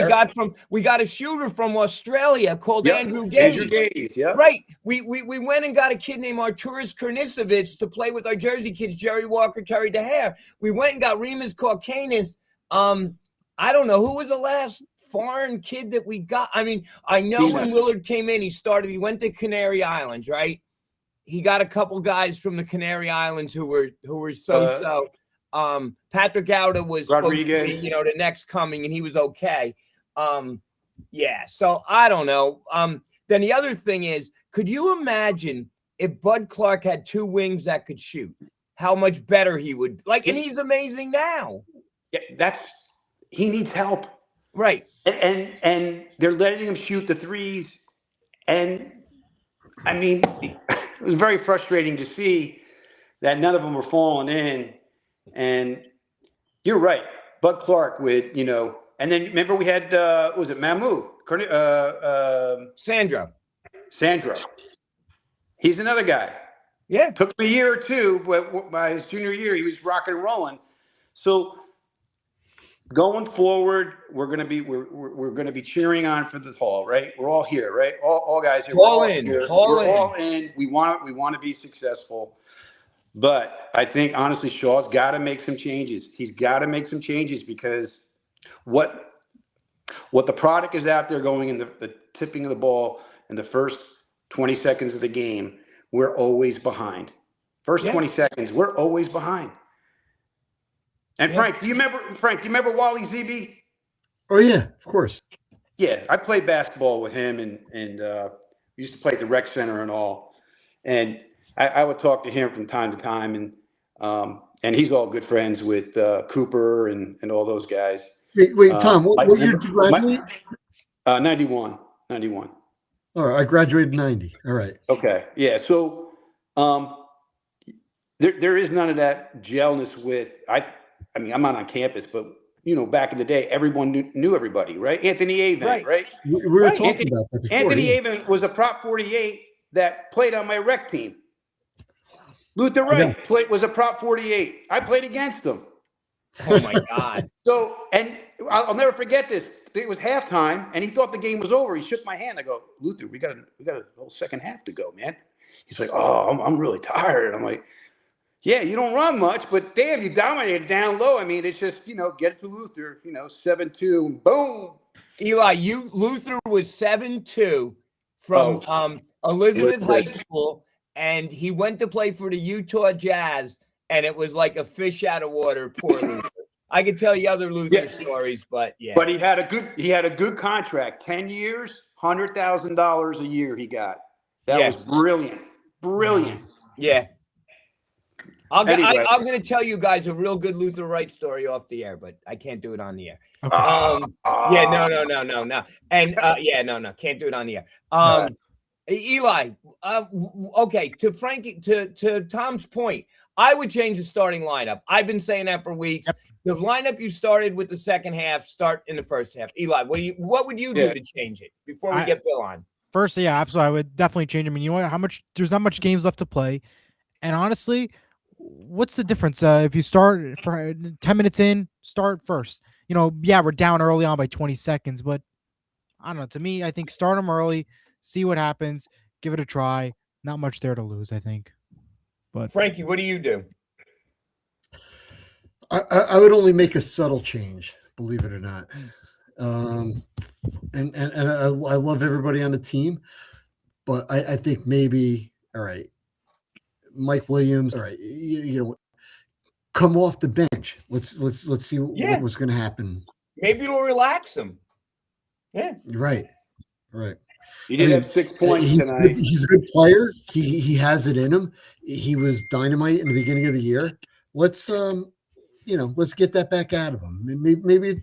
we got a shooter from Australia called Andrew Gaze. Andrew Gaze, yeah. Right. We went and got a kid named Arturas Karnisovich to play with our Jersey kids, Jerry Walker, Terry DeHare. We went and got Remus Caucanis. I don't know who was the last foreign kid that we got. I mean, I know when Willard came in, he went to Canary Islands, right? He got a couple guys from the Canary Islands who were so. Patrick Gauda was Rodriguez. supposed to be, the next coming, and he was okay. Yeah. So I don't know. Then the other thing is, could you imagine if Bud Clark had 2 wings that could shoot? How much better he would and he's amazing now. Yeah, he needs help. Right. And they're letting him shoot the threes. And I mean, it was very frustrating to see that none of them were falling in. And you're right. Bud Clark with, and then remember we had, what was it, Mamu? Sandro. He's another guy. Yeah. Took him a year or 2, but by his junior year, he was rocking and rolling. So going forward, we're going to be cheering on for the Hall, right? We're all here, right? All guys here. All in. We want to be successful. But I think honestly, Shaw's got to make some changes. He's got to make some changes because what the product is out there going in the tipping of the ball in the first 20 seconds of the game, we're always behind. First 20 seconds, we're always behind. And Frank, do you remember Wally Zebe? Oh yeah, of course. Yeah, I played basketball with him and we used to play at the rec center and all. And I would talk to him from time to time, and he's all good friends with Cooper and all those guys. Wait, Tom, what year did you graduate? 91. All right, I graduated 90. All right. Okay, yeah. So there is none of that gelness with I mean, I'm not on campus, but back in the day, everyone knew everybody, right? Anthony Avent, right? We were talking about that before. Anthony Avent was a Prop 48 that played on my rec team. Luther Wright was a Prop 48. I played against him. Oh my God. So, and I'll never forget this. It was halftime, and he thought the game was over. He shook my hand. I go, Luther, we got a whole second half to go, man. He's like, oh, I'm really tired. I'm like, yeah, you don't run much, but damn, you dominated down low. I mean, it's just, get it to Luther, 7-2, boom. Eli, Luther was 7-2 from Elizabeth High School, and he went to play for the Utah Jazz, and it was like a fish out of water. Poor Luther. I could tell you other Luther stories, but yeah. But he had a good contract, 10 years, $100,000 a year he got. That was brilliant. Brilliant. Yeah. I'm Anyway. going to tell you guys a real good Luther Wright story off the air, but I can't do it on the air. Okay. No. And no, can't do it on the air. Eli, okay, to Frankie, to Tom's point, I would change the starting lineup. I've been saying that for weeks. Yep. The lineup you started with the second half, start in the first half. Eli, what would you do to change it before we get Bill on? First, yeah, absolutely. I would definitely change. I mean, you know what? There's not much games left to play. And honestly, what's the difference? If you start for 10 minutes in, start first. We're down early on by 20 seconds, but I don't know. To me, I think start them early, see what happens, give it a try. Not much there to lose, I think. But Frankie, what do you do? I would only make a subtle change, believe it or not. And I love everybody on the team, but I think maybe, all right, Mike Williams, all right, come off the bench. Let's see what was going to happen. Maybe it'll relax him. Yeah. Right. He did have 6 points tonight. He's a good player. He has it in him. He was dynamite in the beginning of the year. Let's let's get that back out of him. Maybe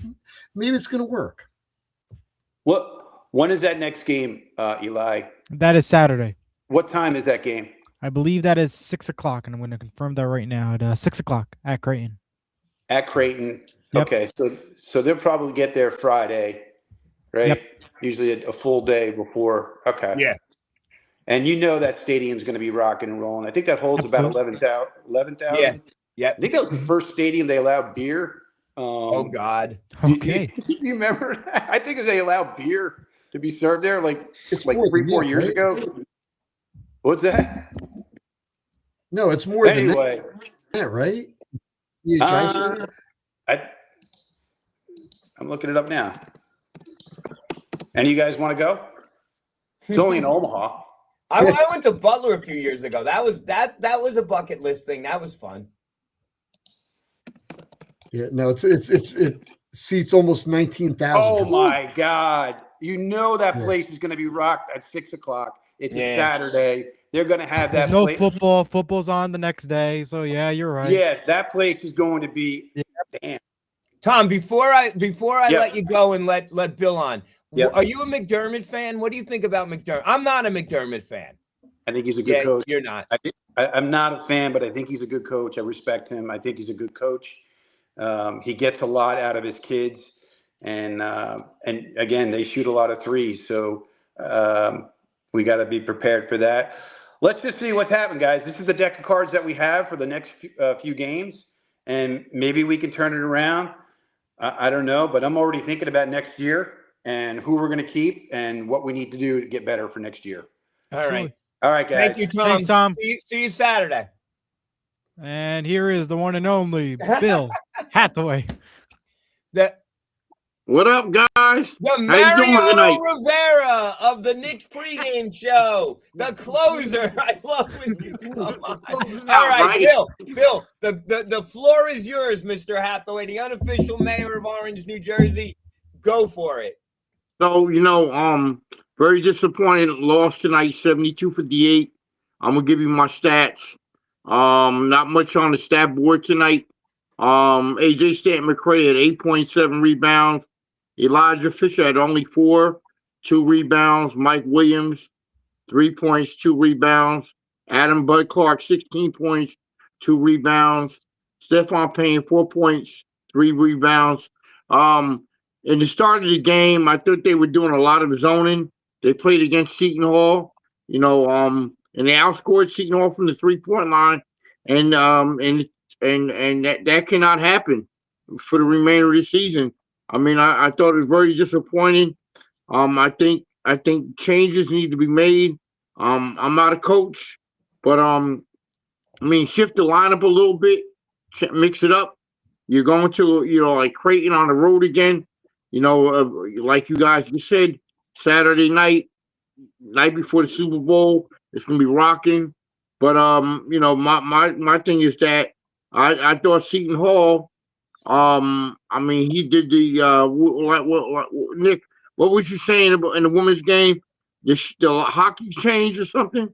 it's going to work. When is that next game, Eli? That is Saturday. What time is that game? I believe that is 6:00, and I'm going to confirm that right now at 6:00 at Creighton. At Creighton. Yep. Okay, so they'll probably get there Friday, right? Yep. Usually a full day before. Okay. Yeah. And that stadium's going to be rocking and rolling. I think that holds about 11,000. Yeah. I think that was the first stadium they allowed beer. Oh God. Okay. You remember that? I think they allowed beer to be served there It's like 3-4 years ago. What's that? No, it's more than that, right? I'm looking it up now. Any of you guys want to go? It's only in Omaha. I went to Butler a few years ago. That was a bucket list thing. That was fun. Yeah, no, it seats almost 19,000. Oh my God! That place is going to be rocked at 6:00. It's a Saturday. They're going to have that. There's no football. Football's on the next day, so yeah, you're right. Yeah, that place is going to be. Damn. Tom, before I let you go and let Bill on, are you a McDermott fan? What do you think about McDermott? I'm not a McDermott fan. I think he's a good coach. You're not. I'm not a fan, but I think he's a good coach. I respect him. I think he's a good coach. He gets a lot out of his kids, and again, they shoot a lot of threes. So we got to be prepared for that. Let's just see what's happening, guys. This is the deck of cards that we have for the next few games, and maybe we can turn it around. I don't know, but I'm already thinking about next year and who we're going to keep and what we need to do to get better for next year. All right, guys. Thank you, Tom. Thanks, Tom. See you Saturday. And here is the one and only Bill Hathaway. What up, guys? The How you doing tonight? Mariano Rivera of the Knicks pregame show, the closer. I love when you come on. All right, Bill, the floor is yours, Mr. Hathaway, the unofficial mayor of Orange, New Jersey. Go for it. So, very disappointed. Lost tonight, 72-58. I'm gonna give you my stats. Not much on the stat board tonight. AJ Stanton McCray had 8.7 rebounds. Elijah Fisher had only 4, 2 rebounds. Mike Williams, 3 points, 2 rebounds. Adam Bud Clark, 16 points, 2 rebounds. Stephon Payne, 4 points, 3 rebounds. In the start of the game, I thought they were doing a lot of zoning. They played against Seton Hall, and they outscored Seton Hall from the 3-point line, and that cannot happen for the remainder of the season. I mean, I thought it was very disappointing. I think changes need to be made. I'm not a coach, but shift the lineup a little bit, mix it up. You're going to like Creighton on the road again. Like you guys just said, Saturday night before the Super Bowl, it's gonna be rocking. But my thing is that I thought Seton Hall. I mean, he did the Nick. What was you saying about in the women's game? The hockey change or something?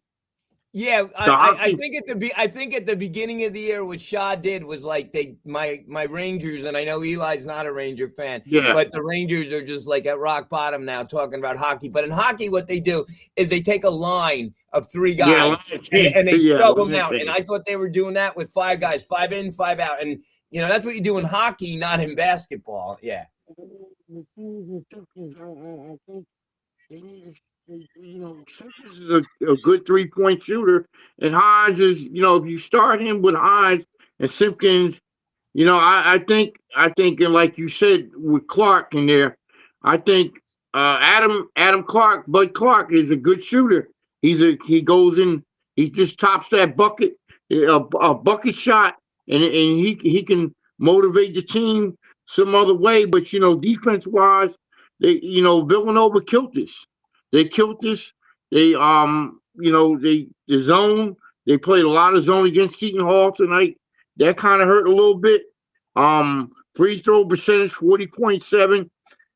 Yeah, The I hockey. think I think at the beginning of the year, what Shaw did was like my Rangers, and I know Eli's not a Ranger fan, Yeah, but the Rangers are just like at rock bottom now talking about hockey. But in hockey, what they do is they take a line of three yeah, guys last and game. they Yeah, sub them last out. And game. I thought they were doing that with five guys, five in, five out, and that's what you do in hockey, not in basketball. Yeah. I think they need Simpkins is a good 3-point shooter, and Hines is, if you start him with Hines and Simpkins, I think, and like you said with Clark in there, I think Adam Clark, Bud Clark is a good shooter. He goes in, he just tops that bucket, a bucket shot, and he can motivate the team some other way. But defense wise, Villanova killed us. They killed us. They the zone. They played a lot of zone against Keaton Hall tonight. That kind of hurt a little bit. Free throw percentage 40.7.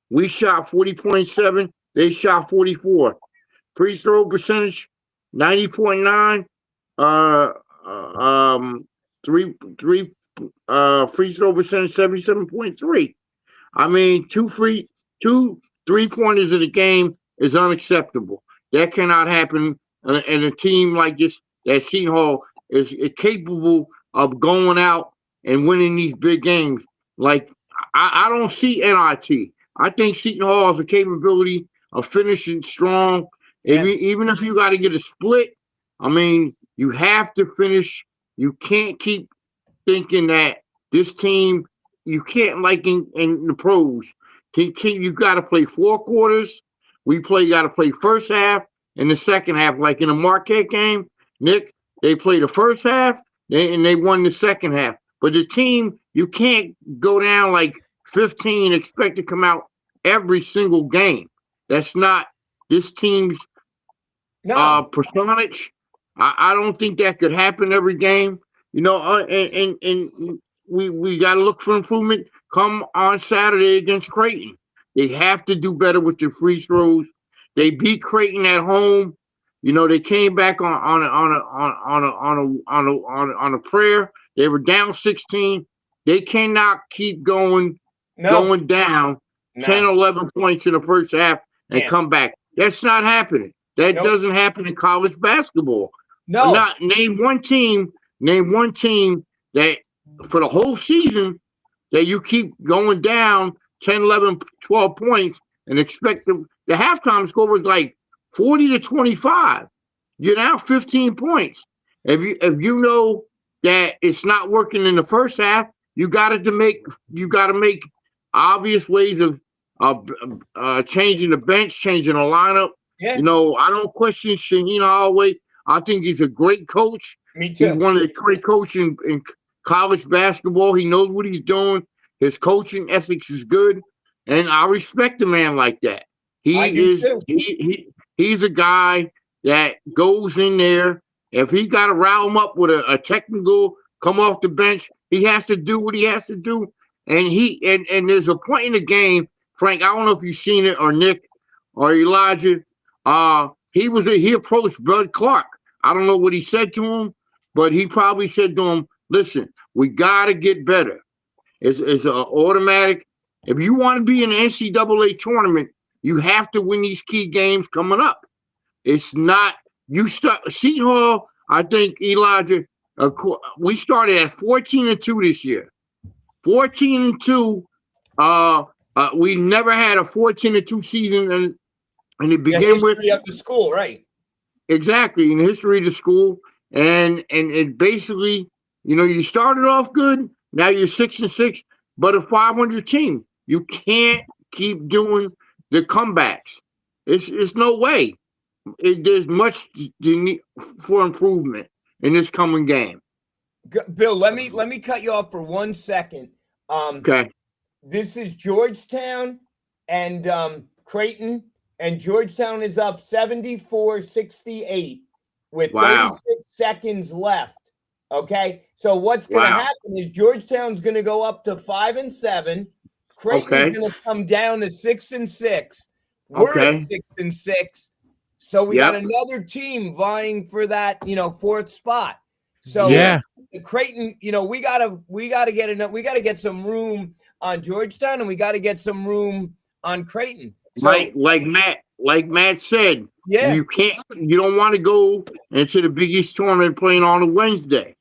We shot 40.7. They shot 44. Free throw percentage 90.9. Uh, three free throw percentage 77.3. I mean, two 3-pointers in the game is unacceptable. That cannot happen. And a team like this, that Seton Hall is capable of going out and winning these big games. Like I don't see NIT. I think Seton Hall has the capability of finishing strong. Yeah. Even if you got to get a split, I mean, you have to finish. You can't keep thinking that this team, you can't, like in the pros, you got to play 4 quarters. Got to play first half and the second half. Like in a Marquette game, Nick, they played the first half and they won the second half. But the team, you can't go down like 15, expect to come out every single game. That's not this team's No. percentage. I don't think that could happen every game. And we got to look for improvement. Come on Saturday against Creighton, they have to do better with their free throws. They beat Creighton at home. They came back on a prayer. They were down 16. They cannot keep going No. down 10, No. 11 points in the first half and Yeah. come back. That's not happening. That Nope. doesn't happen in college basketball. No. Not name one team that for the whole season that you keep going down 10, 11, 12 points and expect the halftime score was like 40-25. You're now 15 points. If you know that it's not working in the first half, you got to make obvious ways of changing the bench, changing the lineup. Yeah. I don't question Shaheen Holloway. I think he's a great coach. Me He's too. one of the great coaches in college basketball. He knows what he's doing. His coaching ethics is good, and I respect a man like that. I do too. He's a guy that goes in there. If he got to rile him up with a technical, come off the bench, he has to do what he has to do. And there's a point in the game, Frank. I don't know if you've seen it or Nick or Elijah. He approached Bud Clark. I don't know what he said to him, but he probably said to him, "Listen, we got to get better. It's an automatic. If you want to be in the NCAA tournament, you have to win these key games coming up. It's not you start Seton Hall. I think Elijah. We started at 14-2 this year. 14-2. We never had a 14-2 season, and to begin with, of the school, right? exactly in the history of the school, and it basically, you started off good. Now you're 6-6, but a 500 team. You can't keep doing the comebacks. It's no way. There's much for improvement in this coming game. Bill, let me cut you off for 1 second. Okay. This is Georgetown and Creighton, and Georgetown is up 74-68 with 36 seconds left. Okay, so what's going to happen is Georgetown's going to go up to 5-7. Creighton's going to come down to 6-6. We're at 6-6. So we got another team vying for that, fourth spot. So Creighton, we gotta get some room on Georgetown, and we got to get some room on Creighton. So, like Matt said, you don't want to go into the Big East tournament playing on a Wednesday.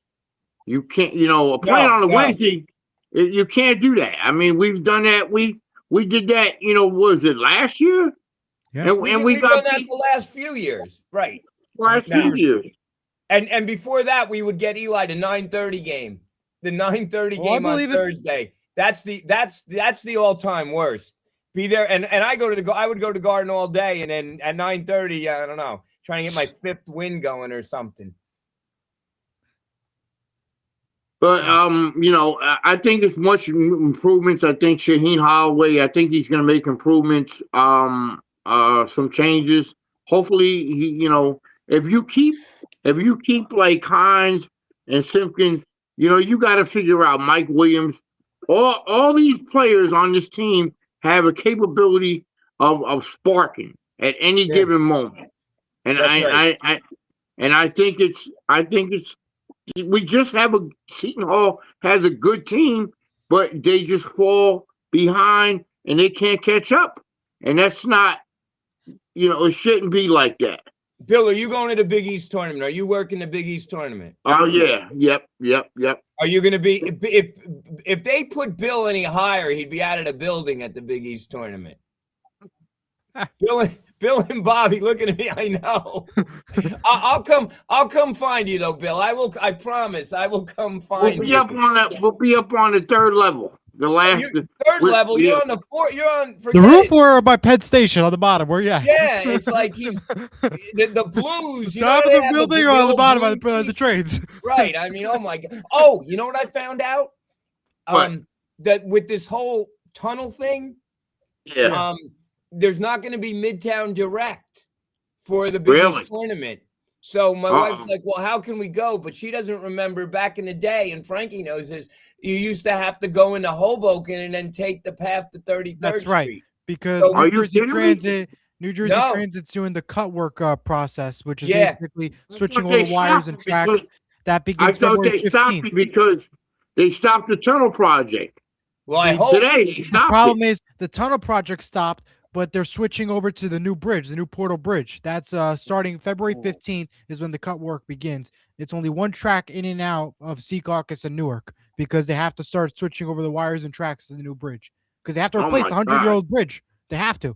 You can't, playing on a Wednesday, you can't do that. I mean, we've done that. We did that, was it last year? Yeah. We've done that the last few years, right? Last few years. And before that, we would get Eli the 9:30 game, the 9:30 game on Thursday. That's the all-time worst. Be there, and I would go to Garden all day, and then at 9:30, I don't know, trying to get my fifth win going or something. But I think it's much improvements. I think Shaheen Holloway, I think he's going to make improvements. Some changes. Hopefully, if you keep like Hines and Simpkins, you got to figure out Mike Williams. All these players on this team have a capability of sparking at any given moment, and I think it's we just have Seton Hall has a good team, but they just fall behind and they can't catch up, and that's not, it shouldn't be like that. Bill, are you going to the Big East tournament? Are you working the Big East tournament? Oh yeah, yep. Are you going to be if they put Bill any higher, he'd be out of the building at the Big East tournament. Bill and Bobby looking at me. I know. I'll come find you though, Bill. I promise. I will come find you. We'll be up on the third level. The last third level. You're on the fourth. You're on the roof or by Penn Station on the bottom. Where you at? Yeah, it's like he's the Blues. Top of the building or on the bottom of the trains. Right. I mean, oh my God. Oh, you know what I found out? That with this whole tunnel thing. Yeah. There's not going to be Midtown Direct for the Big East tournament. So my wife's like, well, how can we go? But she doesn't remember back in the day, and Frankie knows this, you used to have to go into Hoboken and then take the path to 33rd That's right, Street. because New Jersey Transit's doing the cut work process, which is basically switching all the wires and tracks. That begins February 15th. Because they stopped the tunnel project. Well, I hope. Today, the problem is the tunnel project stopped, but they're switching over to the new bridge, the new Portal Bridge. That's starting February 15th is when the cut work begins. It's only one track in and out of Secaucus and Newark because they have to start switching over the wires and tracks to the new bridge because they have to replace the 100-year-old bridge. They have to.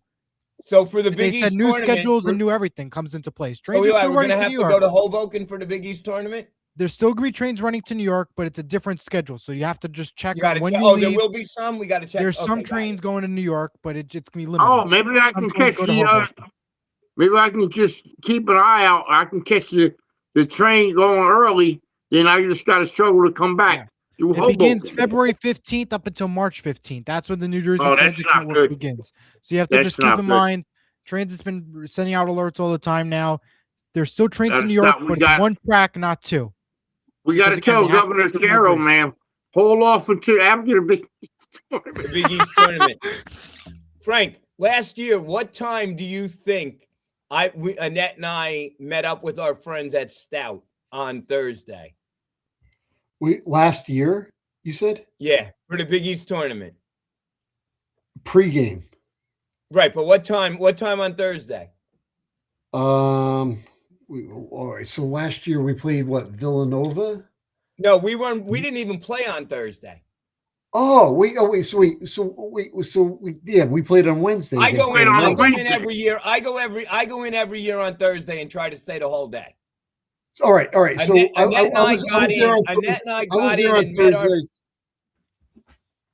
So for the Big East new tournament, schedules and new everything comes into place. So we're going to have to go to Hoboken for the Big East tournament? There's still going to be trains running to New York, but it's a different schedule. So you have to just check when you leave. There will be some. We got to check. There's some trains going to New York, but it's going to be limited. Oh, maybe I can catch maybe I can just keep an eye out. I can catch the train going early. Then I just got to struggle to come back. Yeah. It begins February 15th up until March 15th. That's when the New Jersey Transit Network begins. So you have to just keep in mind, Transit's been sending out alerts all the time now. There's still trains in New York, but it's one track, not two. We got to tell Governor Carroll, man, hold off until after the Big East tournament. Frank, last year, what time do you think Annette and I met up with our friends at Stout on Thursday? Last year, you said? Yeah, for the Big East tournament. Pre-game. Right, but what time on Thursday? All right. So last year we played Villanova? No, we didn't even play on Thursday. We played on Wednesday. I go in every year. I go in every year on Thursday and try to stay the whole day. All right. So Annette and I got in. Thursday.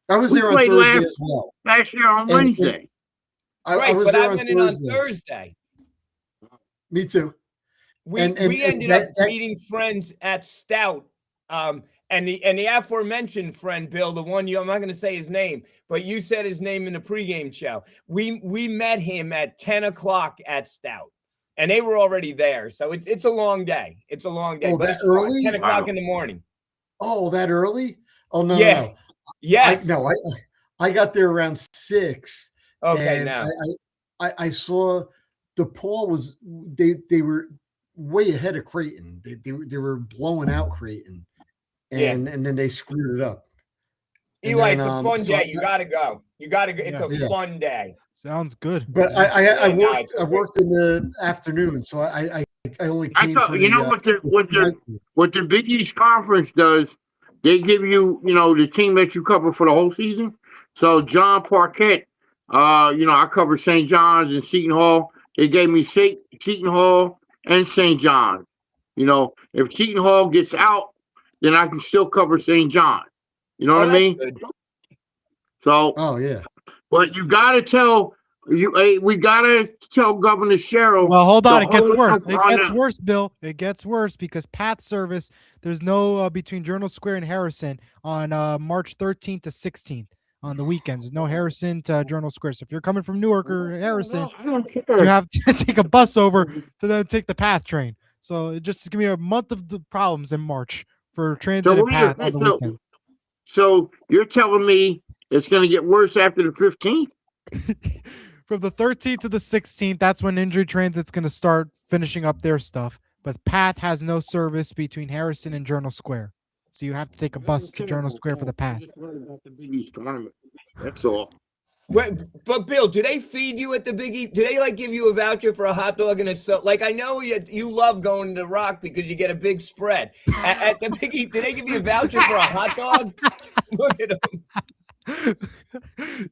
I was there on Thursday as well. Last year on Wednesday. I went in on Thursday. Me too. We ended up meeting friends at Stout And the aforementioned friend, Bill, the one I'm not going to say his name, but you said his name in the pregame show. We met him at 10 o'clock at Stout, and they were already there. So it's a long day. It's a long day, Oh, but that it's fun. early? 10 o'clock in the morning. Oh, that early? Oh, no, Yeah. no. Yes. I got there around 6. Okay, and now. I saw DePaul was they were way ahead of Creighton. They were blowing out Creighton. And then they screwed it up. Eli, it's a fun day. You got to go. You got to go. It's a Yeah. fun day. Sounds good. But Yeah, I no, worked it's I okay. worked in the afternoon, so I only I came thought, for you know what the Big East Conference does, they give you, the team that you cover for the whole season. So John Parquette, I cover St. John's and Seton Hall. They gave me Seton Hall and St. John's. If Seton Hall gets out, then I can still cover St. John's. You know what I that's mean? good. So, Oh yeah. but you gotta tell we gotta tell Governor Sherrill. Well, hold on. to It gets hold worse. up It on gets the- worse, Bill. It gets worse because Path Service, there's no between Journal Square and Harrison on March 13th to 16th on the weekends. There's no Harrison to Journal Square. So if you're coming from Newark or Harrison, I don't you care. have to take a bus over to then take the Path train. So it just give me a month of the problems in March for transit and wait a Path on minute, the so- weekend. So you're telling me it's gonna get worse after the 15th? From the 13th to the 16th, that's when Injury Transit's going to start finishing up their stuff. But Path has no service between Harrison and Journal Square. So you have to take a bus to Journal Square for the Path. Just worried about the Big East tournament. That's all. Wait, but Bill, do they feed you at the Big East? Do they give you a voucher for a hot dog and a I know you love going to Rock because you get a big spread. At the Big East, do they give you a voucher for a hot dog? Look at them.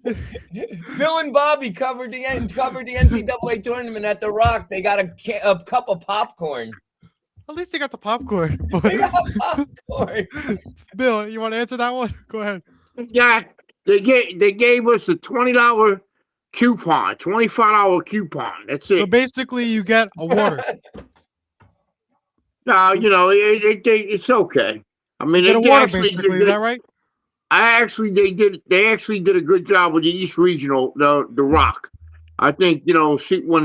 Bill and Bobby covered the NCAA tournament at the Rock. They got a cup of popcorn. At least they got the popcorn. They got popcorn. Bill, you want to answer that one? Go ahead. Yeah, they gave us a $20 coupon, $25 coupon. That's it. So basically, you get a water. No, it's okay. I mean, You get a they water, actually basically. Is that right? They actually did a good job with the East Regional, the Rock. I think when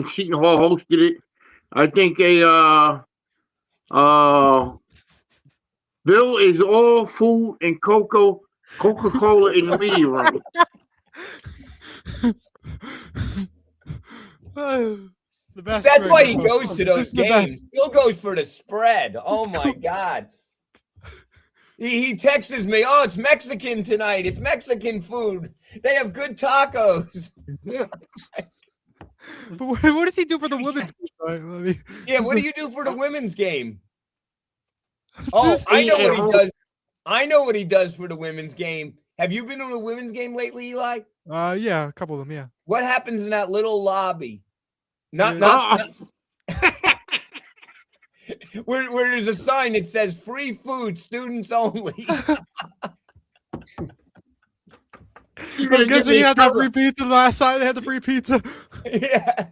Seton Hall hosted it, I think Bill is all food and Coca-Cola in the media room. The best. That's why right he now. goes to This those is the games. best. Bill goes for the spread. Oh my God. He texts me, oh, it's Mexican tonight. It's Mexican food. They have good tacos. But what does he do for the women's game? I mean, Yeah, what do you do for the women's game? Oh, I know what he does. I know what he does for the women's game. Have you been to a women's game lately, Eli? Yeah, a couple of them, yeah. What happens in that little lobby? Not where there's a sign that says free food, students only. I'm guessing you had that free pizza the last time they had the free pizza. Yeah.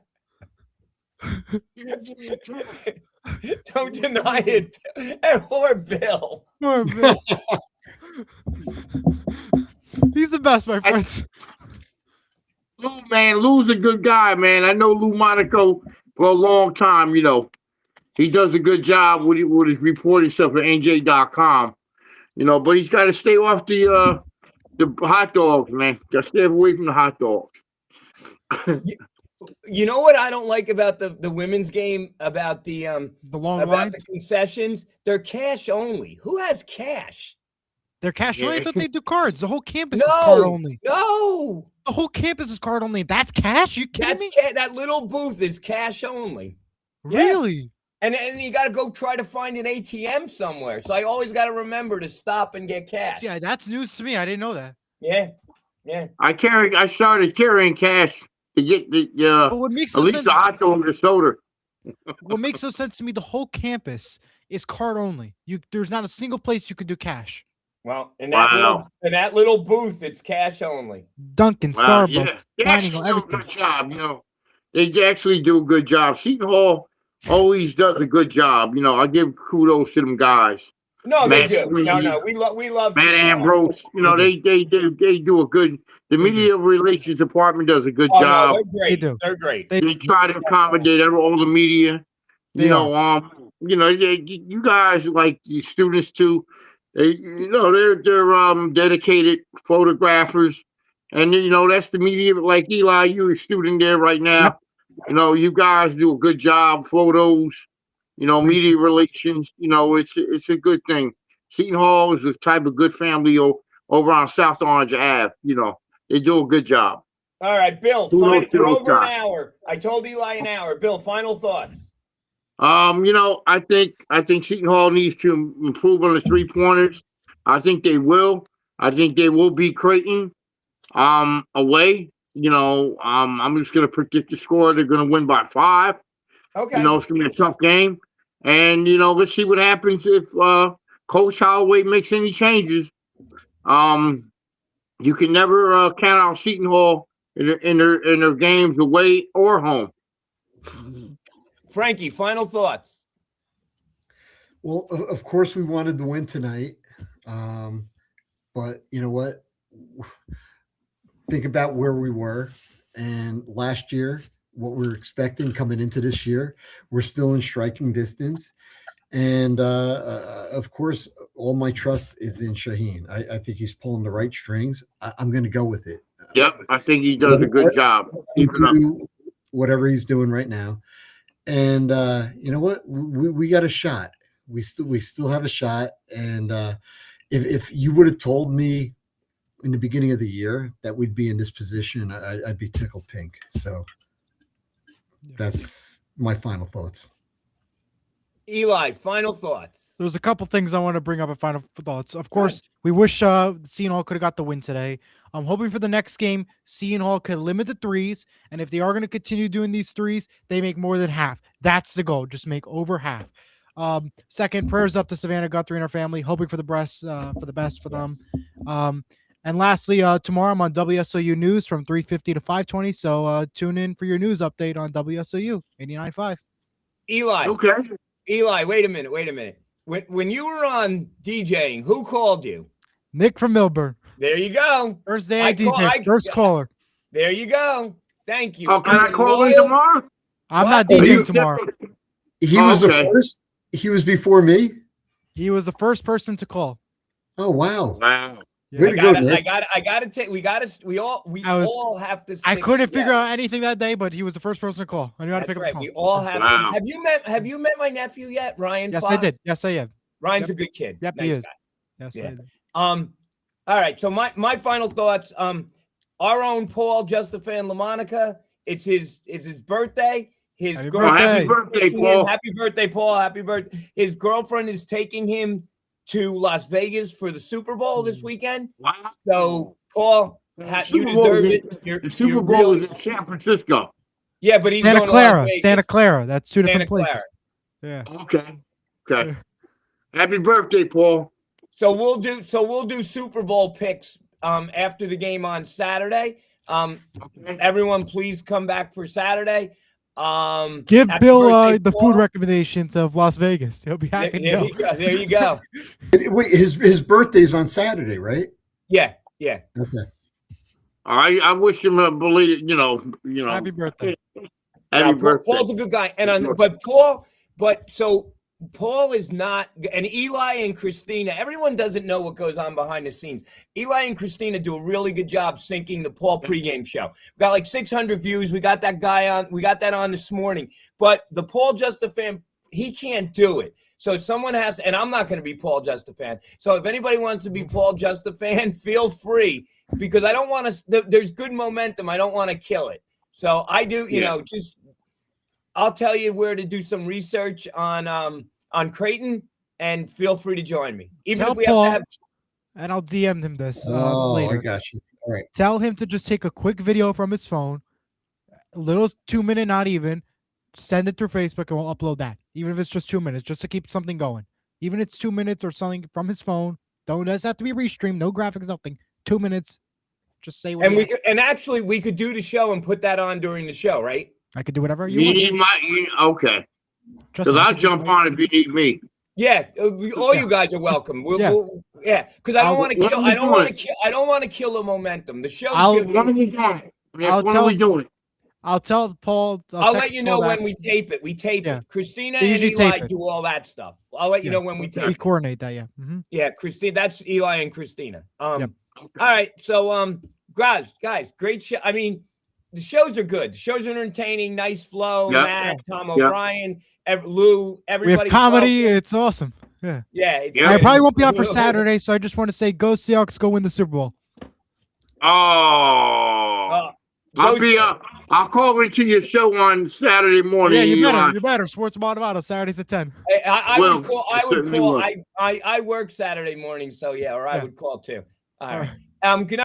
Don't deny it. Or Bill. Poor Bill. He's the best, my friends. Lou's a good guy, man. I know Lou Monaco for a long time, He does a good job with his reporting stuff at NJ.com, but he's got to stay off the hot dogs, man. Got to stay away from the hot dogs. You know what I don't like about the women's game, about the long about lines? the concessions? They're cash only. Who has cash? They're cash only. I thought they do cards. The whole campus No, is card only. no. The whole campus is card only. That's cash? You kidding me? That little booth is cash only. Yeah. Really? And you got to go try to find an ATM somewhere. So I always got to remember to stop and get cash. Yeah, that's news to me. I didn't know that. Yeah, yeah. I started carrying cash to get But what makes at no least sense? the hot dog or soda. What makes no sense to me? The whole campus is card only. There's not a single place you could do cash. Well, in that little booth, it's cash only. Dunkin', Wow, Starbucks, They dining, actually do a everything. good job, They actually do a good job. Seton Hall always does a good job. I give kudos to them guys. No, they Matt do. No, Sweeney, no, we love Matt Seton Hall. Ambrose. You know, they do a good. The They media relations department does a good Oh no, job. they're great. do. They're great. They try to accommodate all the media. They You guys like the students too. They're dedicated photographers, and that's the media. Like Eli, you're a student there right now. Yep. You guys do a good job. Photos, media relations. It's a good thing. Seton Hall is the type of good family over on South Orange Ave. They do a good job. All right, Bill. Kudos to We're those over an guys. hour. I told Eli an hour. Bill, final thoughts. I think Seton Hall needs to improve on the 3-pointers. I think they will. I think they will beat Creighton away. I'm just gonna predict the score. They're gonna win by 5. Okay. It's gonna be a tough game. And let's see what happens if Coach Holloway makes any changes. You can never count out Seton Hall in their games away or home. Frankie, final thoughts. Well, of course, we wanted the win tonight. But you know what? Think about where we were. And last year, what we're expecting coming into this year, we're still in striking distance. And of course, all my trust is in Shaheen. I think he's pulling the right strings. I'm going to go with it. Yep, I think he does a good job. Whatever he's doing right now. And you know what? We got a shot. We still have a shot. And if you would have told me in the beginning of the year that we'd be in this position, I'd be tickled pink. So that's my final thoughts. Eli, final thoughts. There's a couple things I want to bring up at final thoughts. Of course, we wish Seton Hall could have got the win today. I'm hoping for the next game, Seton Hall could limit the threes. And if they are going to continue doing these threes, they make more than half. That's the goal. Just make over half. Second, prayers up to Savannah Guthrie and her family, hoping for the best for them. And lastly, tomorrow I'm on WSOU News from 3:50 to 5:20. So tune in for your news update on WSOU 89.5. Eli. Okay. Eli, wait a minute. When you were on DJing, who called you? Nick from Millburn. There you go. First day I DJ, first caller. There you go. Thank you. Oh, can I call him tomorrow? I'm not DJing tomorrow. He was the first. He was before me. He was the first person to call. Oh wow! Wow. Yeah. I gotta take. We all have to. I couldn't figure out anything that day, but he was the first person to call. I knew how to pick up the phone. We all have. Wow. Have you met my nephew yet, Ryan? Yes, Fox? I did. Yes, I have. Ryan's a good kid. Yep, nice he is. guy. Yes, Yeah. I did. All right. So my final thoughts. Our own Paul Justafan LaMonica. It's his birthday. Happy Happy birthday, Paul. Happy birthday, Paul. Happy birthday. His girlfriend is taking him to Las Vegas for the Super Bowl this weekend. Wow. So, Paul, you deserve it. The Super Bowl is in San Francisco. Yeah, but he's Santa going Clara. to Las Vegas. Santa Clara. That's two different Santa places. Clara. Yeah. Okay. Happy birthday, Paul. So we'll do Super Bowl picks after the game on Saturday. Everyone, please come back for Saturday. Give Bill birthday, the Paul. food recommendations of Las Vegas. He'll be happy. There you go. Wait, his birthday's on Saturday, right? Yeah. Okay. I wish him a belated, Happy birthday. Happy birthday. Paul's a good guy, Paul is not, and Eli and Christina, everyone doesn't know what goes on behind the scenes. Eli and Christina do a really good job syncing the Paul pregame show. We got like 600 views. We got that on this morning. But the Paul Justafan, he can't do it. So someone has, and I'm not going to be Paul Justafan. So if anybody wants to be Paul Justafan, feel free, because I don't want to, there's good momentum. I don't want to kill it. So I do, I'll tell you where to do some research on Creighton, and feel free to join me. Even Tell if we Paul, have to have. And I'll DM him this I later. got you. All right. Tell him to just take a quick video from his phone, a little 2-minute, not even. Send it through Facebook, and we'll upload that. Even if it's just 2 minutes, just to keep something going. Even if it's 2 minutes or something from his phone. Doesn't have to be restreamed. No graphics, nothing. 2 minutes. Just say what. And actually, we could do the show and put that on during the show, right? I could do whatever you You want. need okay. Trust Because me, I I'll can do jump whatever. on if you need me. Yeah, all you guys are welcome. Yeah, because I don't want to kill. I don't want to kill. I don't want to kill the momentum. The show's good. When are we doing? When are we doing? I'll tell Paul. I'll let you know when we tape it. We tape it. Christina and Eli do all that stuff. I'll let you know when we tape it. We coordinate that, Yeah, Christina. That's Eli and Christina. All right. So, guys, great show. I mean, the shows are good. The shows are entertaining. Nice flow. Matt, Tom O'Brien, Lou, everybody. We have comedy. It's awesome. Yeah. Yeah. I probably won't be on for Saturday, so I just want to say, go Seahawks, go win the Super Bowl. I'll call into your show on Saturday morning. Yeah, you better. Sports Motivado, Saturdays at 10. I would call. I work Saturday morning, so yeah, or I would call too. All right. Good night.